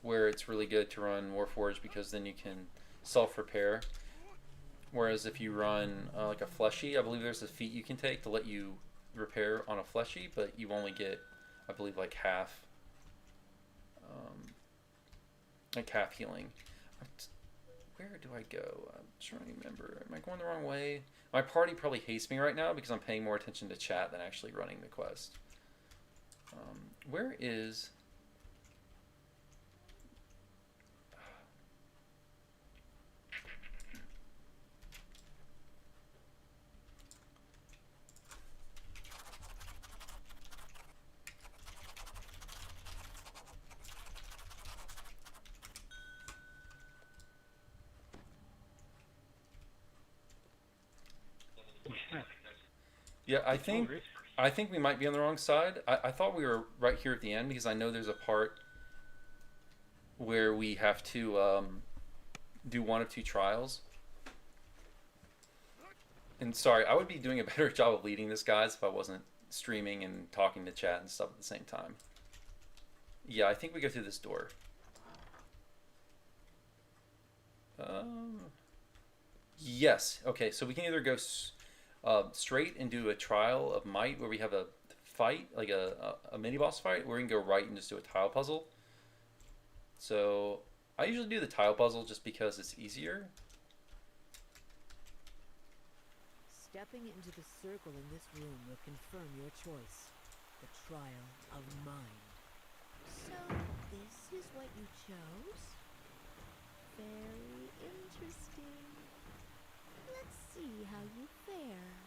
where it's really good to run Warforged because then you can self-repair. Whereas if you run like a fleshy, I believe there's a feat you can take to let you repair on a fleshy, but you only get, I believe, like half healing. Where do I go? I'm trying to remember. Am I going the wrong way? My party probably hates me right now because I'm paying more attention to chat than actually running the quest. Where is... Yeah, I think we might be on the wrong side. I thought we were right here at the end because I know there's a part where we have to do one of two trials. And sorry, I would be doing a better job of leading this, guys, if I wasn't streaming and talking to chat and stuff at the same time. Yeah, I think we go through this door. Yes. Okay, so we can either go straight and do a trial of might where we have a fight, like a mini boss fight, or we can go right and just do a tile puzzle. So I usually do the tile puzzle just because it's easier. Stepping into the circle in this room will confirm your choice, the trial of mind. So, this is what you chose? Very interesting. Let's see how you fare.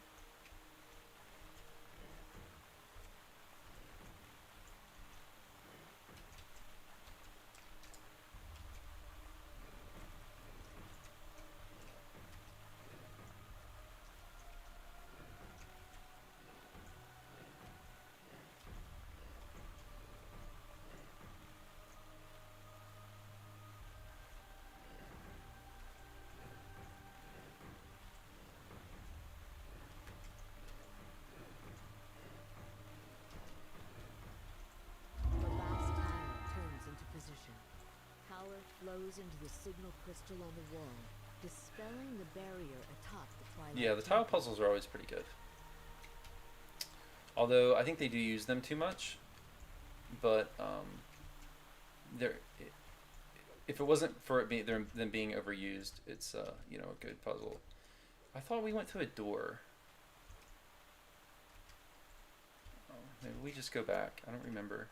Flows into the signal crystal on the wall, dispelling the barrier atop the twilight. Yeah, the tile puzzles are always pretty good. Although I think they do use them too much, but if it wasn't for them being overused, it's you know, a good puzzle. I thought we went to a door. Oh, maybe we just go back. I don't remember.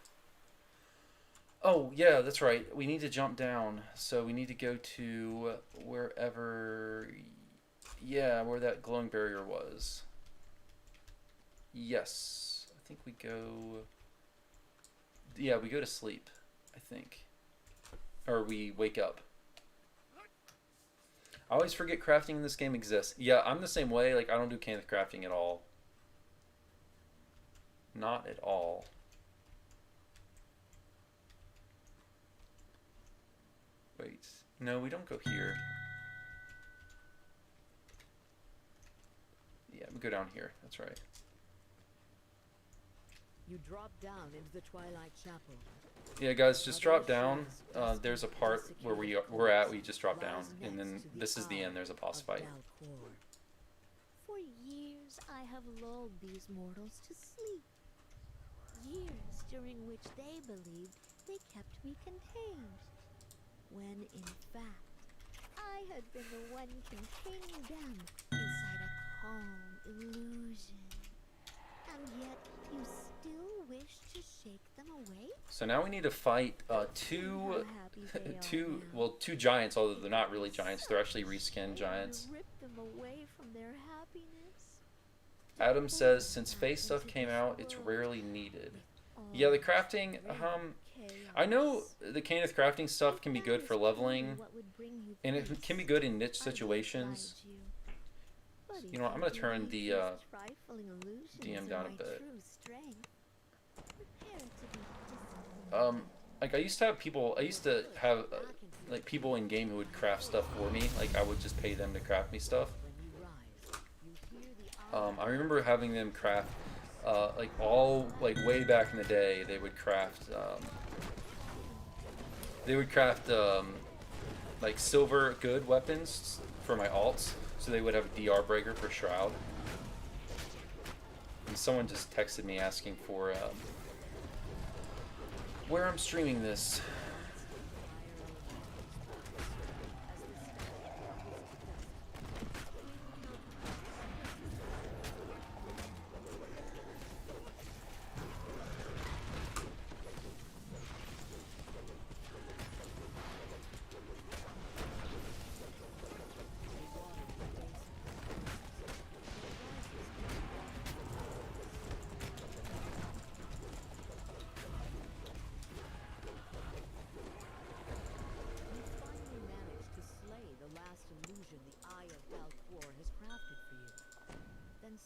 Oh, yeah, that's right. We need to jump down. So we need to go to wherever... Yeah, where that glowing barrier was. Yes. I think we go... Yeah, we go to sleep, I think. Or we wake up. I always forget crafting in this game exists. Yeah, I'm the same way. Like, I don't do canth crafting at all. Not at all. Wait, no, we don't go here. Yeah, we go down here. That's right. You drop down into the Twilight Chapel. Yeah, guys, just drop down. There's a part where we're at. We just drop down, and then this is the end. There's a boss fight. For years, I have lulled these mortals to sleep. Years during which they believed they kept me contained. When, in fact, I had been the one containing them inside a calm illusion. And yet, you still wish to shake them away? So now we need to fight two giants, although they're not really giants. They're actually reskinned giants. Rip them away from their happiness. Adam says, since face stuff came out, it's rarely needed. Yeah, the crafting, I know chaos. the Caneth crafting stuff can be If good that for is leveling, truly what would bring you and it can be peace, good in niche I won't situations. guide you. But You know what, I'm gonna turn believe the these trifling illusions DM are down a my bit. true strength, prepare to be Um, disappointed. like I used to have like people in game who would craft stuff for me. Like I would just pay them to craft me stuff. When you rise, you hear the eye I remember having them craft, like like way back in the day, they would craft like silver good weapons for my alts. So they would have a DR breaker for Shroud. And someone just texted me asking for where I'm streaming this.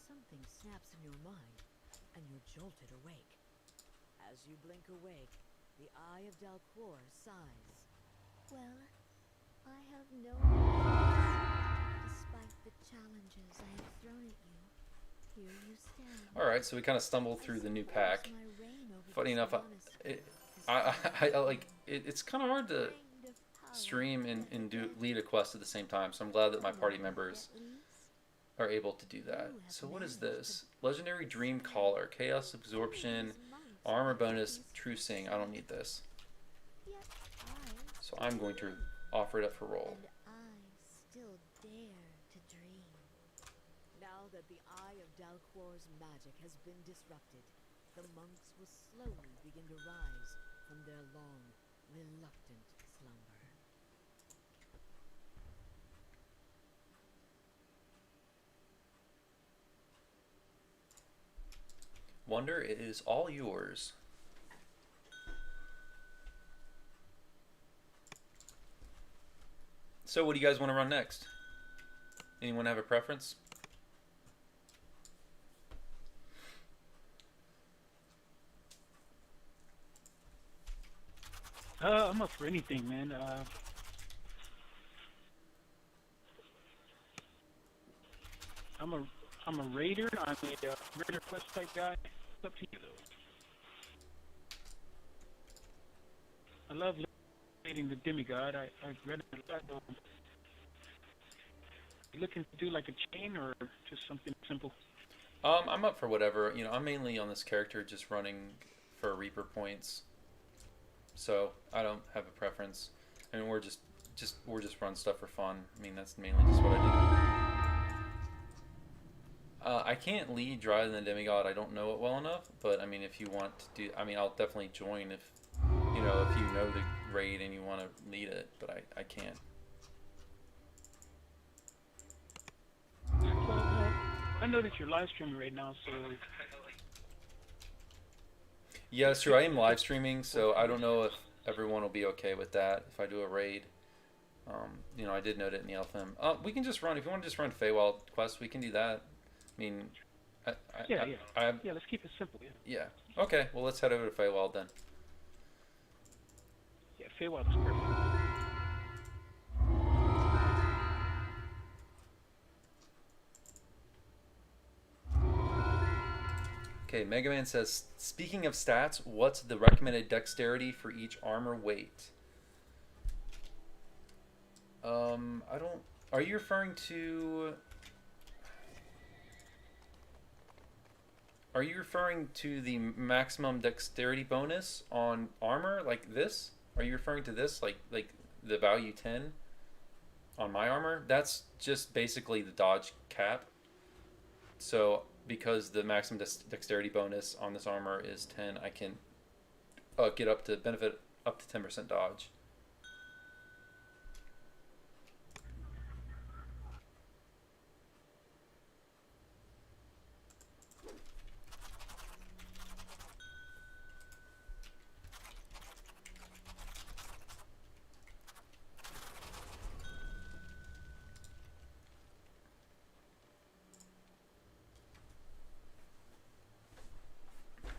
Something snaps in your mind, and you're jolted awake. As you blink awake, the Eye of Dalquor sighs. Well, I have no regrets. Despite the challenges I have thrown at you, here you stand. Alright, so we kind of stumbled through the new pack. Funny enough, it's kind of hard to stream and lead a quest at the same time, so I'm glad that my party members are able to do that. So what is this? Legendary Dream Collar, Chaos Absorption, Armor Bonus, Trucing. I don't need this. So I'm going to offer it up for roll. And I still dare to dream. Now that the Eye of Dalquor's magic has been disrupted, the monks will slowly begin to rise from their long, reluctant slumber. Wonder, it is all yours. So what do you guys want to run next? Anyone have a preference? I'm up for anything, man. I'm a raider. I'm a raider quest type guy. It's up to you, though. I love raiding the demigod. I read it a lot. You looking to do like a chain or just something simple? I'm up for whatever. You know, I'm mainly on this character just running for Reaper points. So I don't have a preference. I mean, we're just run stuff for fun. I mean, that's mainly just what I do. I can't lead Dry than the Demigod. I don't know it well enough, but I mean, if you want to do, I mean, I'll definitely join if you know the raid and you want to lead it. But I can't. Well, I know that you're live streaming right now, so Yeah, it's true. I am live streaming, so I don't know if everyone will be okay with that if I do a raid. You know, I did note it in the LFM. We can just run, if you want to just run Feywild quest, we can do that. I mean, yeah, let's keep it simple. Yeah. Okay, well, let's head over to Feywild then. Yeah, Feywild is perfect. Okay, Mega Man says, speaking of stats, what's the recommended dexterity for each armor weight? I don't... Are you referring to... Are you referring to the maximum dexterity bonus on armor, like this? Are you referring to this, like the value 10 on my armor? That's just basically the dodge cap. So because the maximum dexterity bonus on this armor is 10, I can get up to 10% dodge.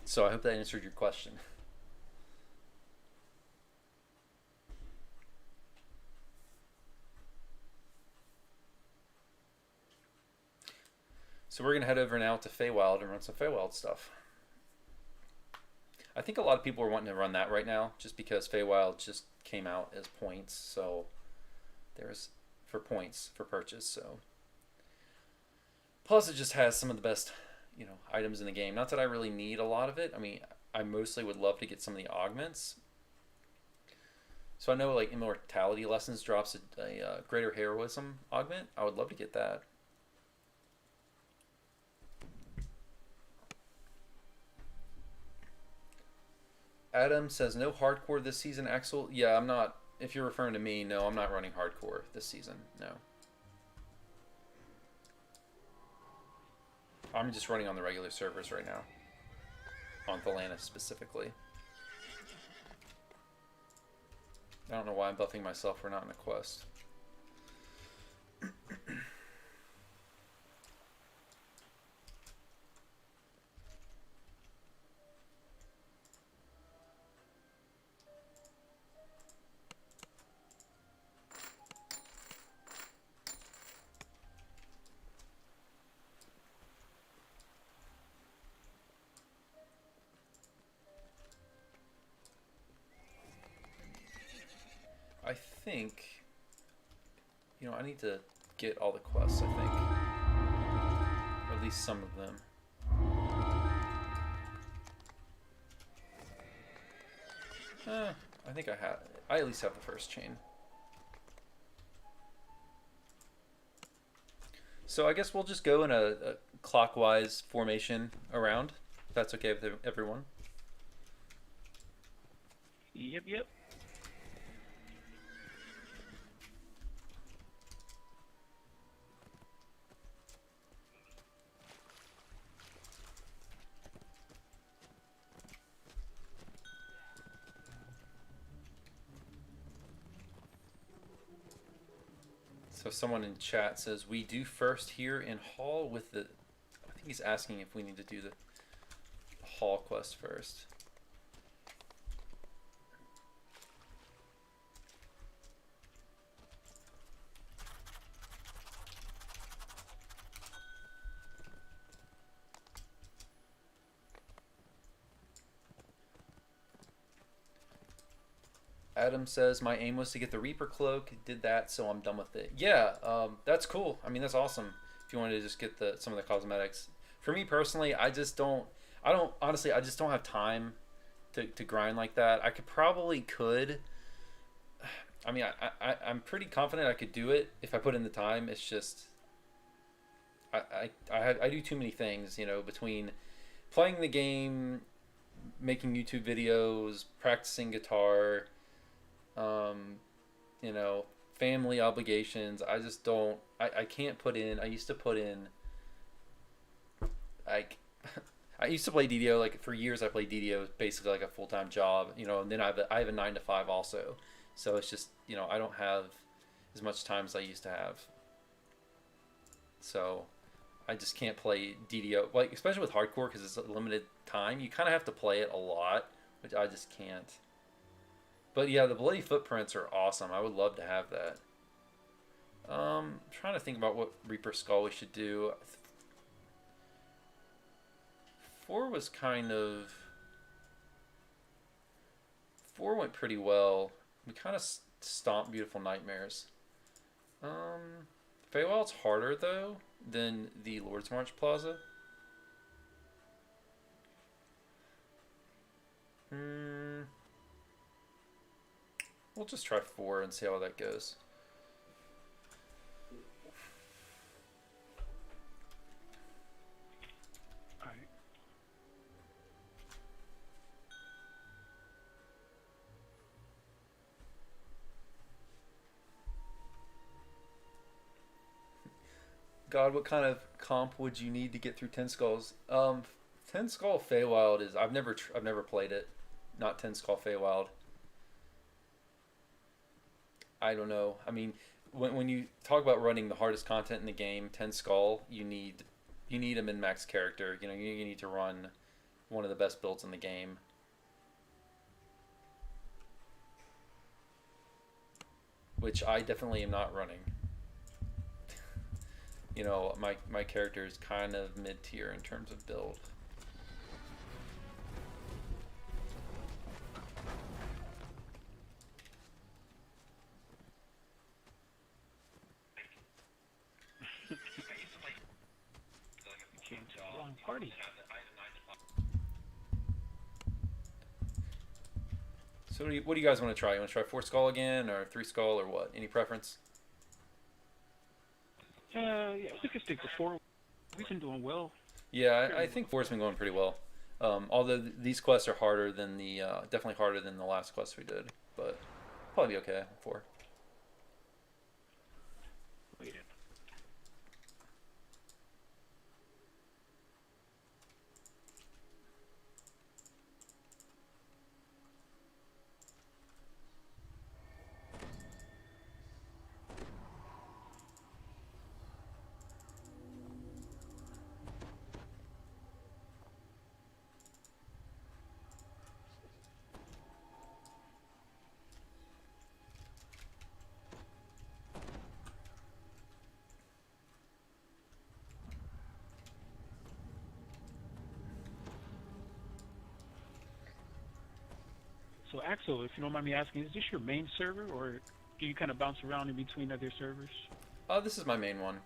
So I hope that answered your question. So we're gonna head over now to Feywild and run some Feywild stuff. I think a lot of people are wanting to run that right now, just because Feywild just came out as points. So there's for points for purchase. So plus it just has some of the best, items in the game. Not that I really need a lot of it. I mean, I mostly would love to get some of the augments. So I know like Immortality Lessons drops a Greater Heroism augment. I would love to get that. Adam says no hardcore this season, Axel. Yeah, I'm not. If you're referring to me, no, I'm not running hardcore this season. No. I'm just running on the regular servers right now. On Thelanis specifically. I don't know why I'm buffing myself for not in a quest. I think, I need to get all the quests, I think. Or at least some of them. I think I at least have the first chain. So I guess we'll just go in a clockwise formation around, if that's okay with everyone. Yep. So someone in chat says, we do first here in Hall with the... I think he's asking if we need to do the Hall quest first. Adam says, my aim was to get the Reaper Cloak. Did that, so I'm done with it. Yeah, that's cool. I mean, that's awesome. If you wanted to just get some of the cosmetics. For me personally, I just don't have time to grind like that. I could. I mean, I'm pretty confident I could do it if I put in the time. It's just, I do too many things, between playing the game, making YouTube videos, practicing guitar, family obligations. I just don't, I can't put in, I used to play DDO, like for years I played DDO basically like a full-time job, and then I have a 9 to 5 also. So it's just, I don't have as much time as I used to have. So I just can't play DDO, like especially with hardcore because it's a limited time. You kind of have to play it a lot, which I just can't. But yeah, the Bloody Footprints are awesome. I would love to have that. I'm trying to think about what Reaper Skull we should do. 4 was kind of... 4 went pretty well. We kind of stomped Beautiful Nightmares. Feywild's harder, though, than the Lord's March Plaza. We'll just try 4 and see how that goes. Alright. God, what kind of comp would you need to get through 10 Skulls? 10 Skull Feywild is... I've never played it. Not 10 Skull Feywild. I don't know. I mean, when you talk about running the hardest content in the game, 10 Skull, you need a min-max character. You need to run one of the best builds in the game. Which I definitely am not running. You know, my character is kind of mid-tier in terms of build. Came to the wrong party. So what do you guys want to try? You want to try 4 skull again, or 3 skull, or what? Any preference? Yeah, we can stick to 4. We've been doing well. Yeah, I think 4's been going pretty well. Although these quests are harder than the definitely harder than the last quest we did, but probably be okay. 4. Wait. So Axel, if you don't mind me asking, is this your main server, or do you kind of bounce around in between other servers? This is my main one.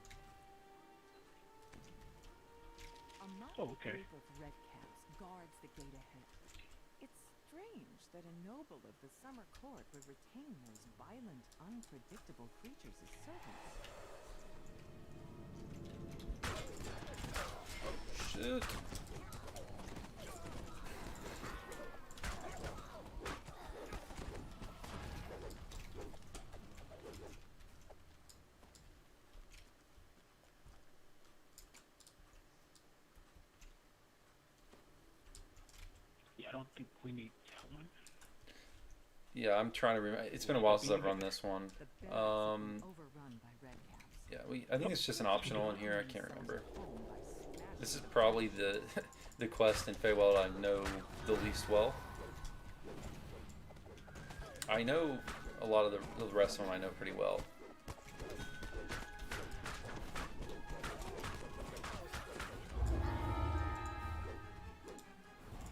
Oh, okay. Group of red caps guards the gate ahead. It's strange that a noble of the summer court would retain those violent, unpredictable creatures as servants. Shit. I don't think we need that one. Yeah, I'm trying to remember. It's been a while since I've run this one. The barracks have been overrun by red caps. Yeah, I think it's just an optional in here. I can't remember. Home by smashing This is probably the the quest in Feywild I know the least well. I know a lot of the rest of them I know pretty well.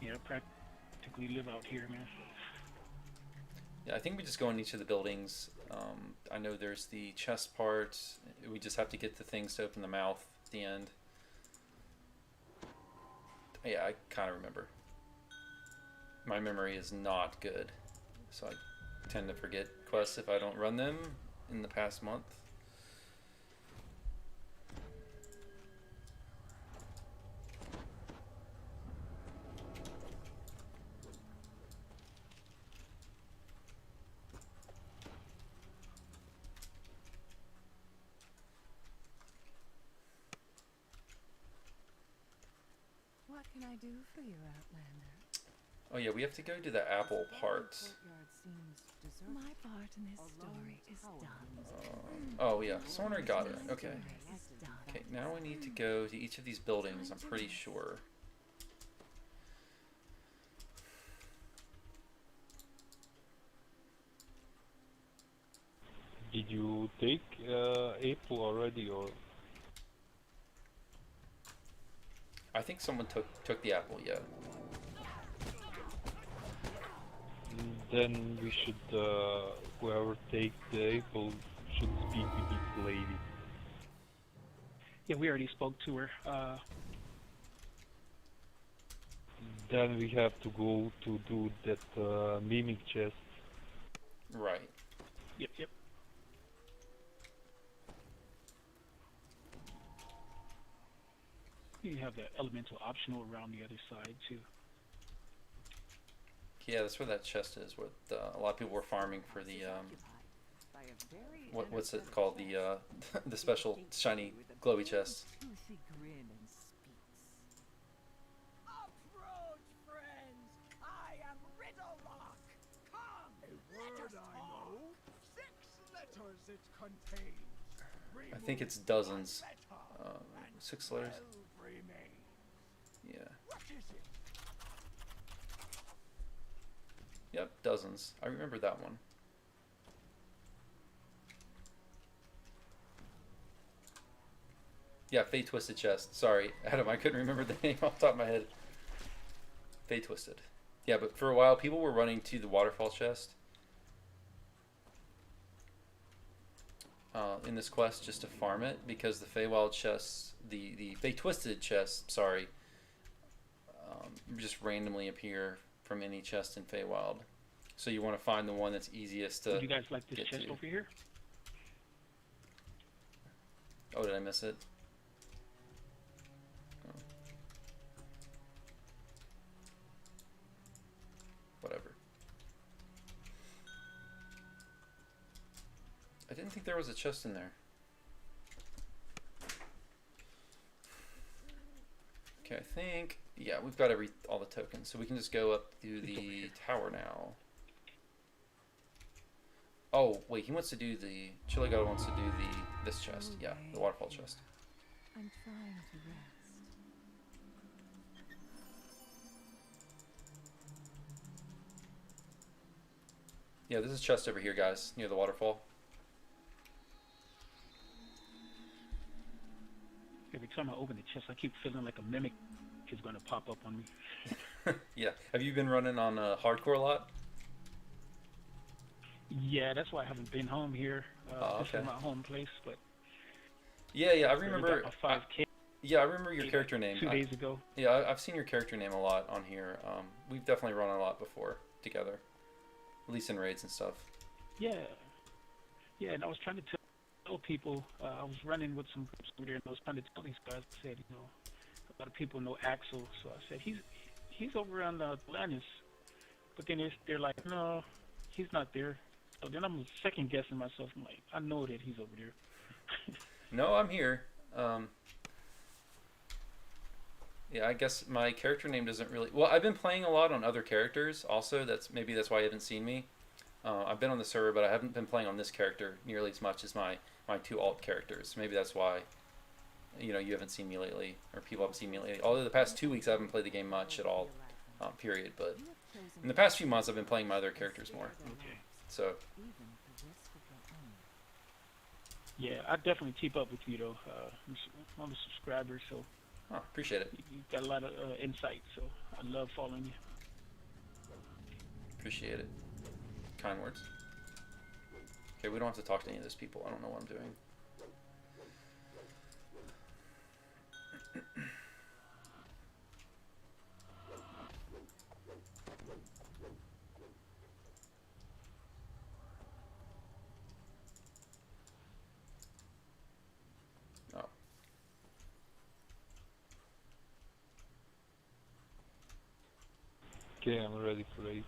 Yeah, practically live out here, man. Yeah, I think we just go in each of the buildings. I know there's the chest part. We just have to get the things to open the mouth at the end. Yeah, I kind of remember. My memory is not good, so I tend to forget quests if I don't run them in the past month. What can I do for you, Outlander? Oh yeah, we have to go to the apple part. Courtyard seems deserted. My part in this story is done. Oh yeah, Sorner got it. Okay. Is done. Okay, now we need to go to each of these buildings, I'm pretty sure. Did you take April already, or I think someone took the apple, yeah. then we should whoever take the April should speak with this lady. Yeah, we already spoke to her. Then we have to go to do that mimic chest. Right. Yep. You have the elemental optional around the other side too. Yeah, that's where that chest is, where a lot of people were farming for the By a very what's it called, the the special shiny glowy chest. toothy grin and speaks. Approach, friends! I am Riddlelock! Come, let us talk! 6 letters it contains. I think it's Remove dozens. 1 letter, and 6 letters. 12 remain. Yeah. What is it? Yep, dozens. I remember that one. Yeah, Fate Twisted Chest. Sorry, Adam, I couldn't remember the name off the top of my head. Fate Twisted. Yeah, but for a while, people were running to the Waterfall Chest in this quest just to farm it, because the Feywild chests, the Fate Twisted chest, sorry, just randomly appear from any chest in Feywild. So you want to find the one that's easiest to Would you guys like this get chest to. over here? Oh, did I miss it? Oh. Whatever. I didn't think there was a chest in there. Okay, I think, yeah, we've got all the tokens, so we can just go up to the tower now. Oh, wait, he wants to do the, Chili God wants to do this chest. Yeah, the Waterfall Chest. I'm trying to rest. Yeah, there's a chest over here, guys, near the waterfall. Every time I open the chest, I keep feeling like a mimic is going to pop up on me. Yeah, have you been running on hardcore a lot? Yeah, that's why I haven't been home here. This okay. is my home place, but Yeah, I I remember. got my 5K Yeah, I remember your character name. 2 days ago. Yeah, I've seen your character name a lot on here. We've definitely run a lot before together, at least in raids and stuff. Yeah, and I was trying to tell people, I was running with some groups over there, and I was trying to tell these guys, I said, a lot of people know Axel, so I said, he's over on Thelanis, but then they're like, no, he's not there. So then I'm second guessing myself. I'm like, I know that he's over there. No, I'm here. Yeah, I guess my character name doesn't really. Well, I've been playing a lot on other characters. Also, that's why you haven't seen me. I've been on the server, but I haven't been playing on this character nearly as much as my two alt characters. Maybe that's why, you haven't seen me lately, or people haven't seen me lately. Although the past 2 weeks I haven't played the game much at all, period. But in the past few months I've been playing my other characters more. Okay. So. Yeah, I definitely keep up with you, though. I'm a subscriber, so Oh, appreciate it. you've got a lot of insight, so I love following you. Appreciate it. Kind words. Okay, we don't have to talk to any of those people. I don't know what I'm doing. Oh. Okay, I'm ready for raid.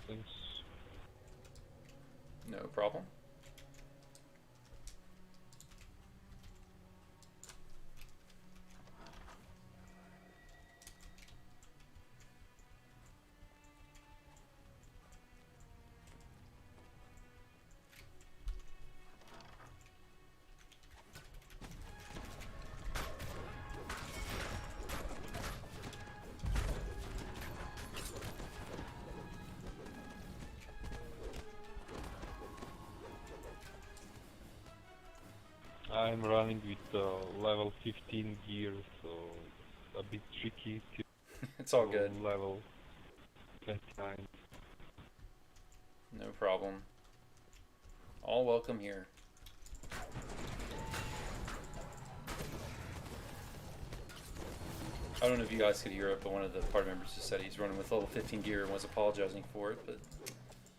Thanks. No problem. I'm running with level 15 gear, so a bit tricky to It's all good. level 29. No problem. All welcome here. I don't know if you guys could hear it, but one of the party members just said he's running with level 15 gear and was apologizing for it, but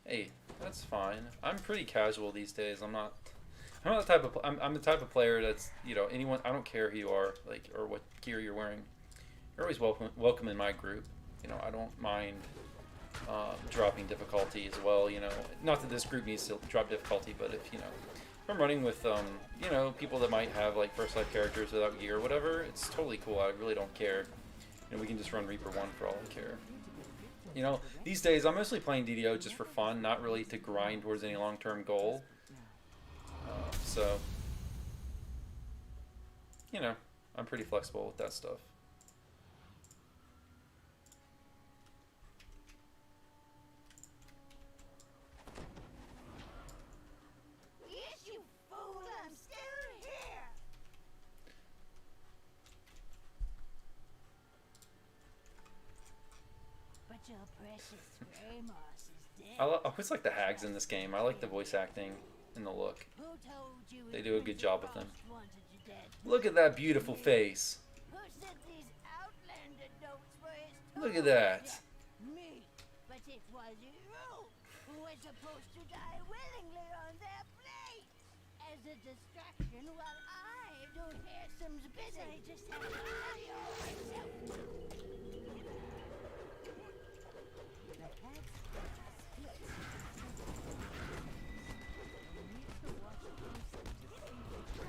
hey, that's fine. I'm pretty casual these days. I'm not the type of I'm the type of player that's, anyone, I don't care who you are, like, or what gear you're wearing. You're always welcome in my group. I don't mind dropping difficulty as well, Not that this group needs to drop difficulty, but if I'm running with people that might have like first life characters without gear or whatever, it's totally cool. I really don't care. We can just run Reaper 1 for all I care. These days I'm mostly playing DDO just for fun, not really to grind towards any long-term goal. So I'm pretty flexible with that stuff. your precious Ramos is dead. I always like the hags in this game. I like the voice acting and the look. Who told you They his do a good Prince job of with them. Frost wanted you dead? Look at that beautiful face. Who sent these outlander notes for his Look at tomb? that. Me. But it was you who was supposed to die willingly on their plate as a distraction while I do Hansome's bidding. I just have to tell you myself. The hag's speaks. You'll need to watch closely to see which one.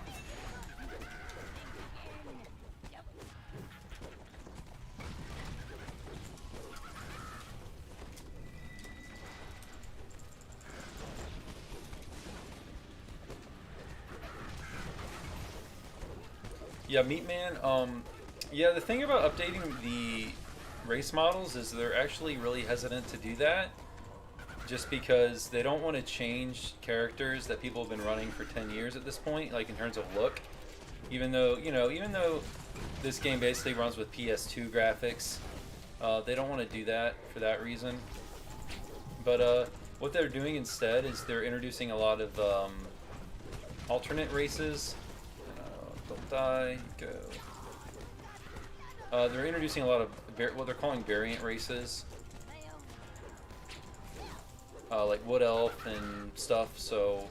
Yeah, Meatman. Yeah, the thing about updating the race models is they're actually really hesitant to do that, just because they don't want to change characters that people have been running for 10 years at this point, like in terms of look. Even though, even though this game basically runs with PS2 graphics, they don't want to do that for that reason. But what they're doing instead is they're introducing a lot of alternate races. Don't die, go. They're introducing a lot of what they're calling variant races, like Wood Elf and stuff. So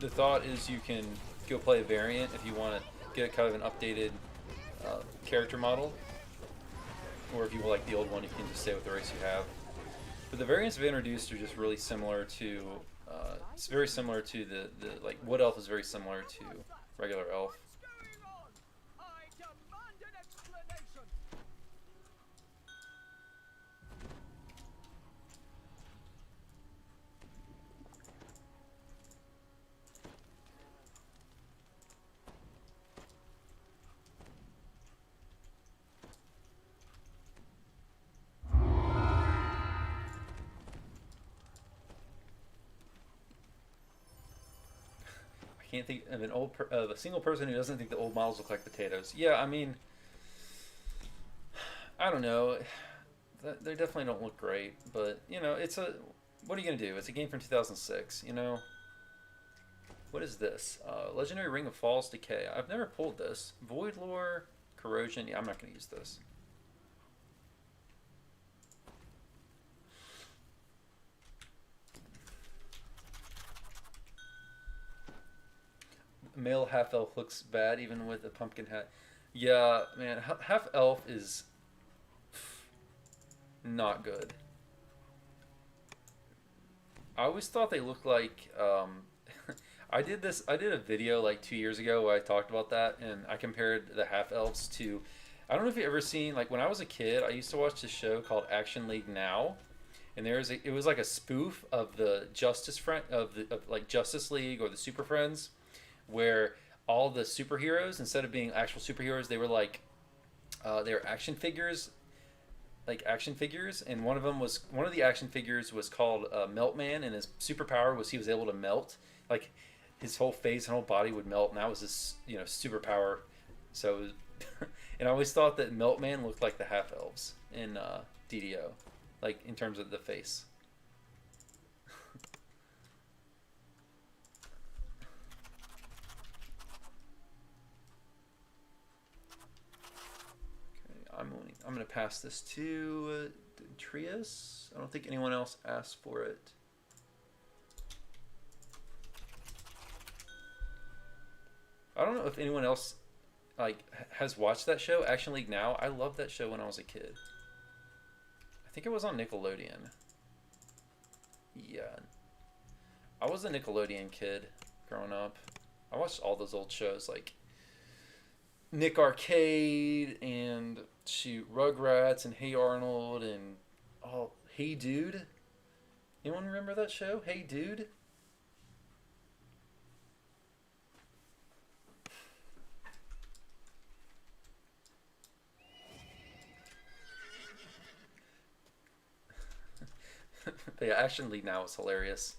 the thought is you can go play a variant if you want to get kind of an updated character model, or if you like the old one, you can just stay with the race you have. But the variants they've introduced are just really similar to. It's very similar to the like Wood Elf is very similar to regular elf. What's going on? I demand an explanation. I can't think of a single person who doesn't think the old models look like potatoes. Yeah, I mean, I don't know. They definitely don't look great, but it's a. What are you gonna do? It's a game from 2006. What is this? Legendary Ring of Falls Decay. I've never pulled this. Void Lore, Corrosion. Yeah, I'm not gonna use this. Male half elf looks bad even with a pumpkin hat. Yeah, man, half elf is not good. I always thought they looked like I did a video like 2 years ago where I talked about that, and I compared the half elves to, I don't know if you've ever seen, like when I was a kid I used to watch this show called Action League Now, and it was like a spoof of the Justice League or the Super Friends, where all the superheroes, instead of being actual superheroes, they were like they were action figures, and one of the action figures was called Meltman, and his superpower was he was able to melt, like his whole face and whole body would melt, and that was his superpower. So and I always thought that Meltman looked like the half elves in DDO, like in terms of the face. I'm going to pass this to Trias. I don't think anyone else asked for it. I don't know if anyone else has watched that show, Action League Now. I loved that show when I was a kid. I think it was on Nickelodeon. Yeah. I was a Nickelodeon kid growing up. I watched all those old shows like Nick Arcade and Rugrats and Hey Arnold and Hey Dude. Anyone remember that show? Hey Dude? But yeah, Action League Now is hilarious.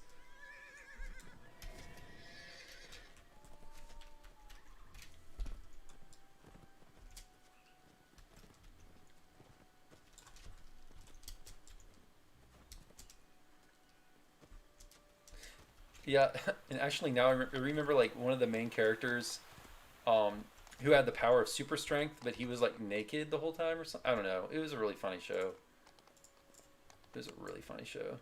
Yeah, and actually now I remember like one of the main characters, who had the power of super strength, but he was like naked the whole time or something. I don't know. It was a really funny show. It was a really funny show.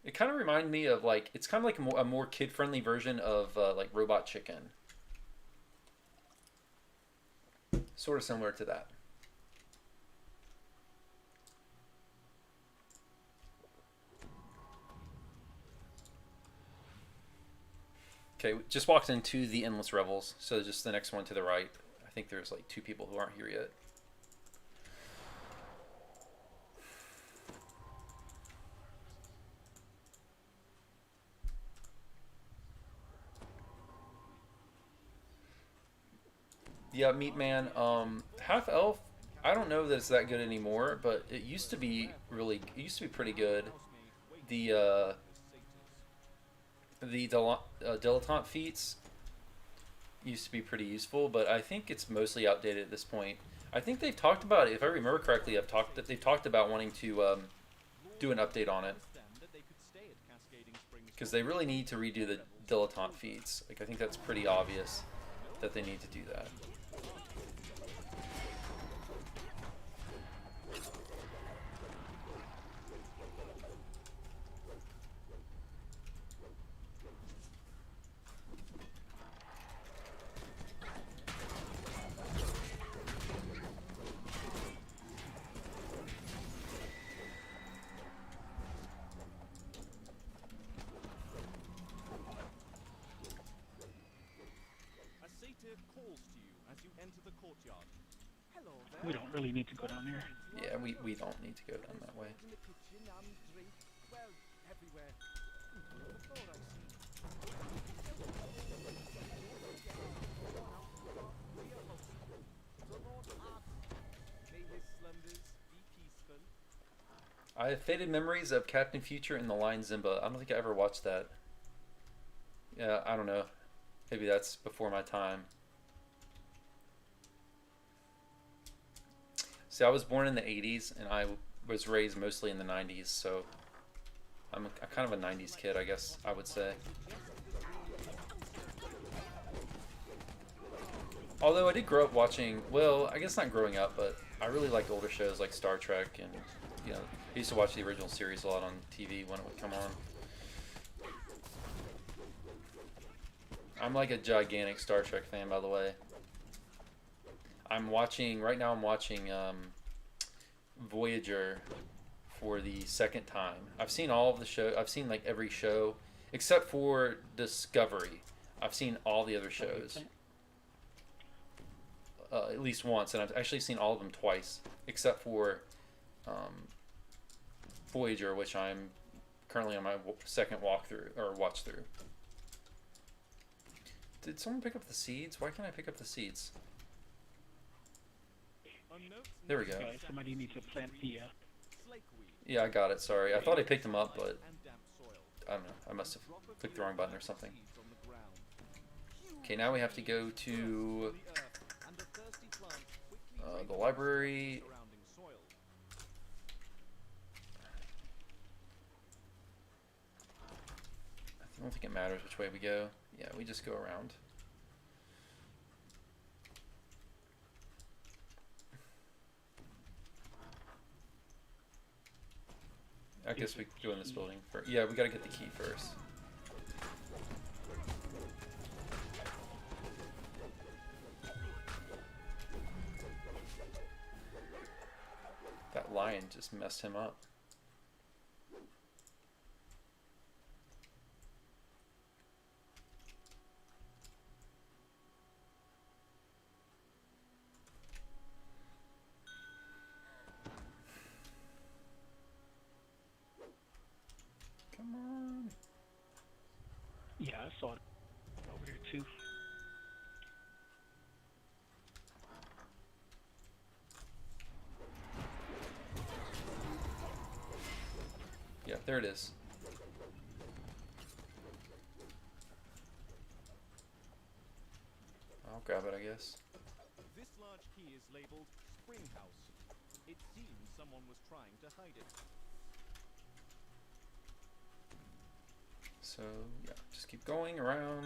It kind of reminded me of like it's kind of like a more kid-friendly version of like Robot Chicken. Sort of similar to that. Okay, we just walked into the Endless Revels, so just the next one to the right. I think there's like 2 people who aren't here yet. Yeah, Meat Man. Half Elf. I don't know that it's that good anymore, but it used to be really. It used to be pretty good. The dilettante feats used to be pretty useful, but I think it's mostly outdated at this point. I think they've talked about it. If I remember correctly, they've talked about wanting to do an update on it because they really need to redo the dilettante feats. Like I think that's pretty obvious that they need to do that. We don't really need to go down there. Yeah, we don't need to go down that way. I have faded memories of Captain Future and the Lion Zimba. I don't think I ever watched that. Yeah, I don't know. Maybe that's before my time. See, I was born in the 80s and I was raised mostly in the 90s, so I'm kind of a 90s kid, I guess I would say. Although I did grow up watching, well, I guess not growing up, but I really liked older shows like Star Trek, and you know, I used to watch the original series a lot on TV when it would come on. I'm like a gigantic Star Trek fan, by the way. Right now I'm watching Voyager for the second time. I've seen all of the show. I've seen like every show except for Discovery. I've seen all the other shows at least once, and I've actually seen all of them twice, except for Voyager, which I'm currently on my second walkthrough or watch through. Did someone pick up the seeds? Why can't I pick up the seeds? There we go. Okay, somebody needs to plant the. Yeah, I got it. Sorry, I thought I picked them up, but I don't know. I must have clicked the wrong button or something. Okay, now we have to go to the library. I don't think it matters which way we go. Yeah, we just go around. I guess we go in this building first. Yeah, we gotta get the key first. That lion just messed him up. Come on. Yeah, I saw it over there too. Yeah, there it is. I'll grab it, I guess. This large key is labeled Spring House. It seems someone was trying to hide it. So, yeah, just keep going around.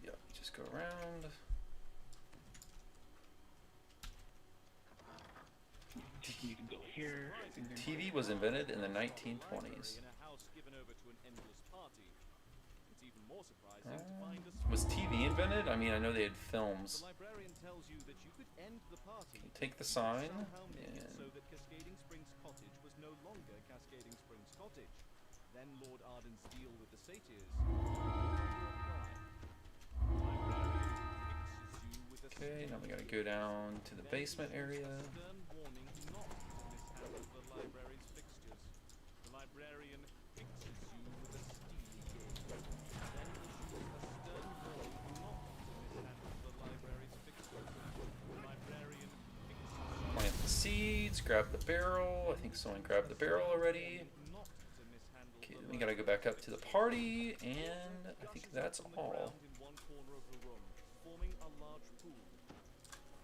Yeah, just go around. You can go here. And then TV was invented in the 1920s. In a house given over to an endless party. It's even more surprising to find a Was TV invented? I mean, I know they had films. The librarian tells you that you could end the party. Take the sign Somehow make it and so that Cascading Springs Cottage was no longer Cascading Springs Cottage. Then Lord Arden's deal with the satyrs. okay, now we gotta go down to the basement area. Stern warning not to mishandle the library's fixtures. The librarian fixes you with a steel gauge. Then issues a stern warning not to mishandle the library's fixtures. The librarian fixes you Plant the seeds, grab the barrel. I think someone grabbed the barrel already. not to mishandle Okay, the then we gotta go back up to the party, and I think that's on the all. ground in one corner of the room, forming a large pool.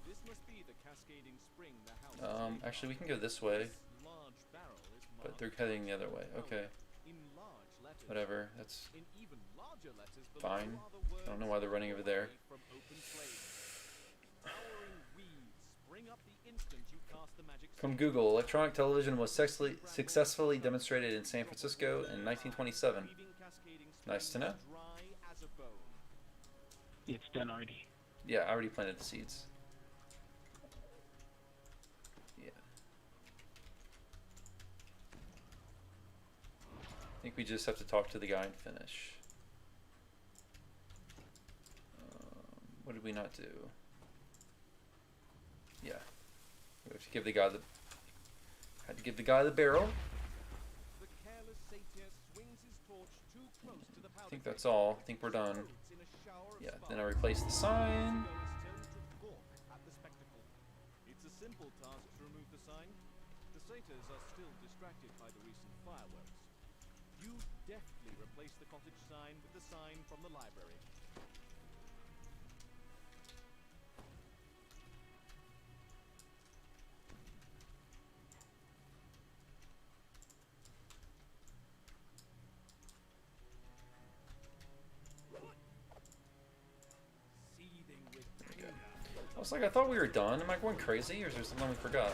This must be the cascading spring the house is named Actually, we after. can go this way, This large barrel is but marked they're heading the other way. Okay, in large letters. whatever. That's In even larger letters below fine. are the I don't know why they're running over there. words from open flame. Towering weeds spring up the instant you cast the magic From spell. Google. Electronic television was successfully demonstrated in San Francisco in 1927. Leaving Cascading Nice to know. Springs dry as a bone. it's done already. Yeah, I already planted the seeds. Yeah. I think we just have to talk to the guy and finish. What did we not do? Yeah. We have to give the guy the... Had to give the guy the barrel. The careless satyr swings his torch too close to the I powder think keg. that's all. I think we're done. Explodes in a shower of Yeah, sparks. then I replace the sign. Goes turned to gawk at the spectacle. It's a simple task to remove the sign. The satyrs are still distracted by the recent fireworks. You deftly replace the cottage sign with the sign from the library. Seething with anger. I was like, I thought we were done. Am I going crazy, or is there something we forgot?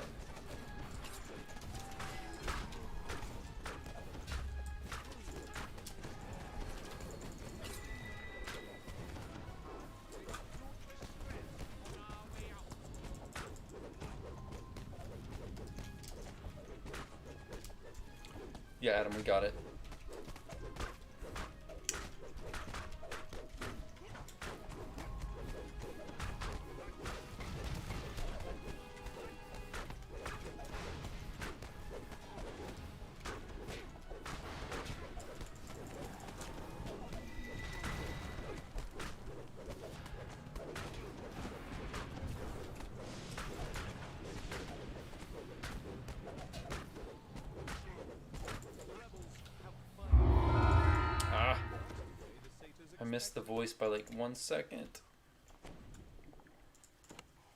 Yeah, Adam, we got it. Ah, I missed the voice by like 1 second.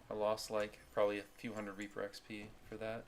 I lost like probably a few hundred Reaper XP for that.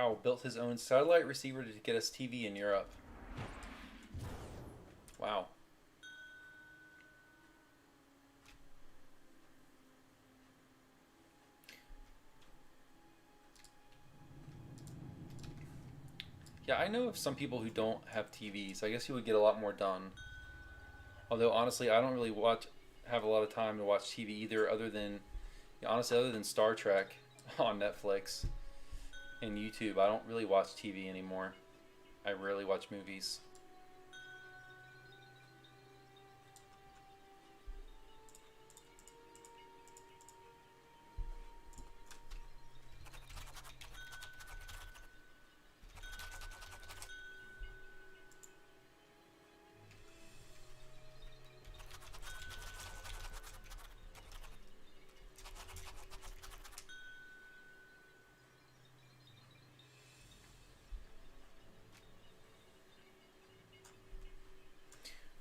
Wow, built his own satellite receiver to get us TV in Europe. Wow. Yeah, I know of some people who don't have TVs. I guess you would get a lot more done. Although honestly, I don't really have a lot of time to watch TV either, honestly, other than Star Trek on Netflix and YouTube. I don't really watch TV anymore. I rarely watch movies.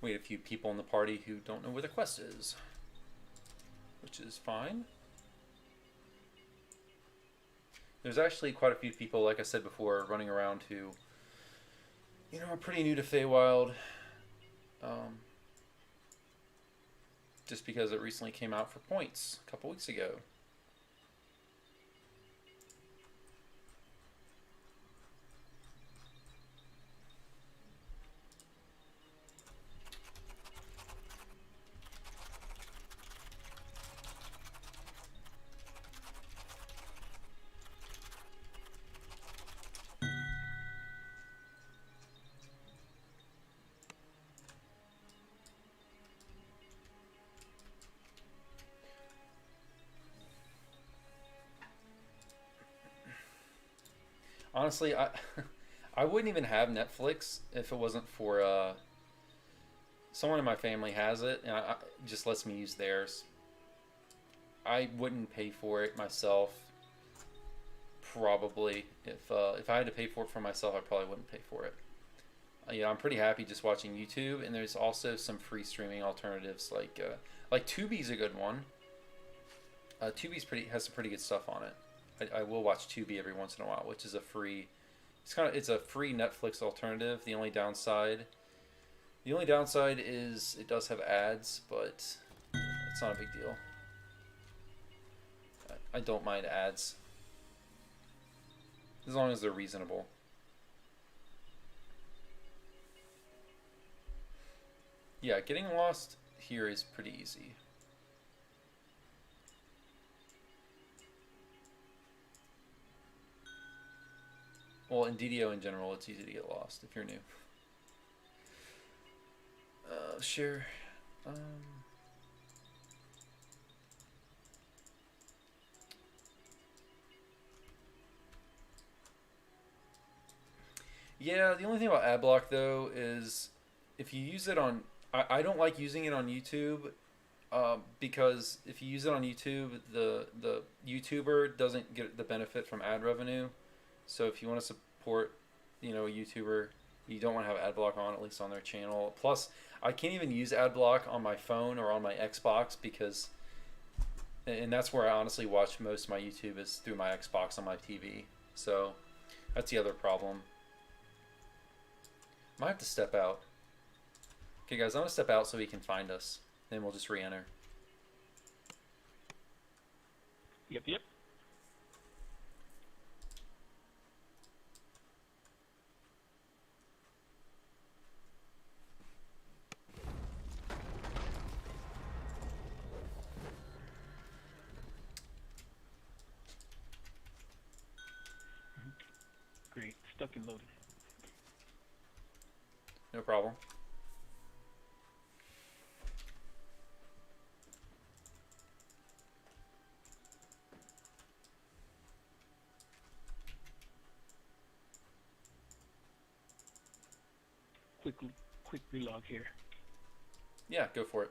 We had a few people in the party who don't know where the quest is, which is fine. There's actually quite a few people, like I said before, running around who, are pretty new to Feywild. Just because it recently came out for points a couple weeks ago. Honestly, I wouldn't even have Netflix if it wasn't for someone in my family has it, and just lets me use theirs. I wouldn't pay for it myself. Probably, if I had to pay for it for myself, I probably wouldn't pay for it. Yeah, I'm pretty happy just watching YouTube, and there's also some free streaming alternatives like Tubi's a good one. Tubi's has some pretty good stuff on it. I will watch Tubi every once in a while, which is a free. It's a free Netflix alternative. The only downside is it does have ads, but it's not a big deal. I don't mind ads as long as they're reasonable. Yeah, getting lost here is pretty easy. Well, in DDO in general, it's easy to get lost if you're new. Sure. Yeah, the only thing about adblock though is if you use it on, I don't like using it on YouTube, because if you use it on YouTube, the YouTuber doesn't get the benefit from ad revenue. So if you want to support, a YouTuber, you don't want to have ad block on, at least on their channel. Plus, I can't even use ad block on my phone or on my Xbox because, and that's where I honestly watch most of my YouTube is through my Xbox on my TV. So that's the other problem. Might have to step out. Okay, guys, I'm gonna step out so he can find us. Then we'll just re-enter. Yep. Great. Stuck and loaded. No problem. Quick relog here. Yeah, go for it.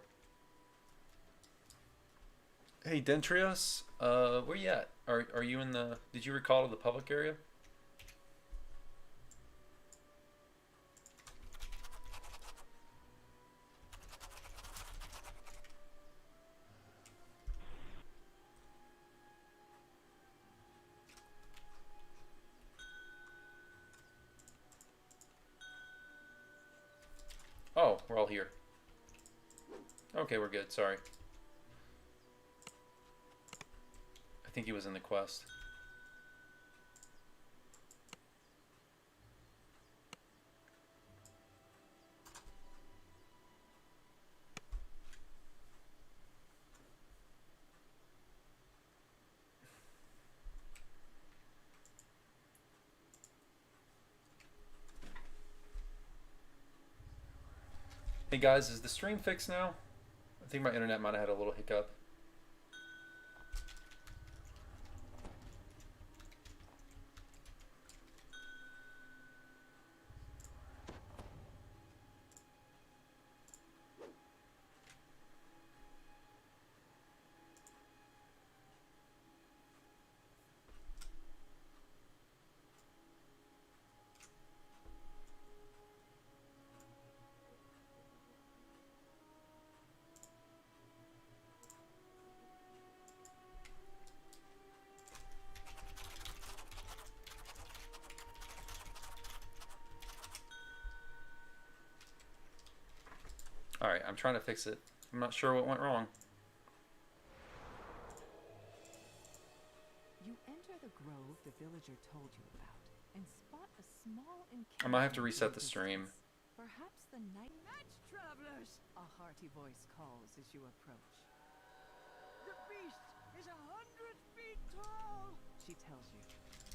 Hey, Dentrios, where you at? Are you in the? Did you recall to the public area? Oh, we're all here. Okay, we're good. Sorry. I think he was in the quest. Hey guys, is the stream fixed now? I think my internet might have had a little hiccup. Alright, I'm trying to fix it. I'm not sure what went wrong. You enter the grove the villager told you about and spot a small encampment. I might have to reset in the stream. distance. Perhaps the night match travelers. A hearty voice calls as you approach. The beast is 100 feet tall! She tells you.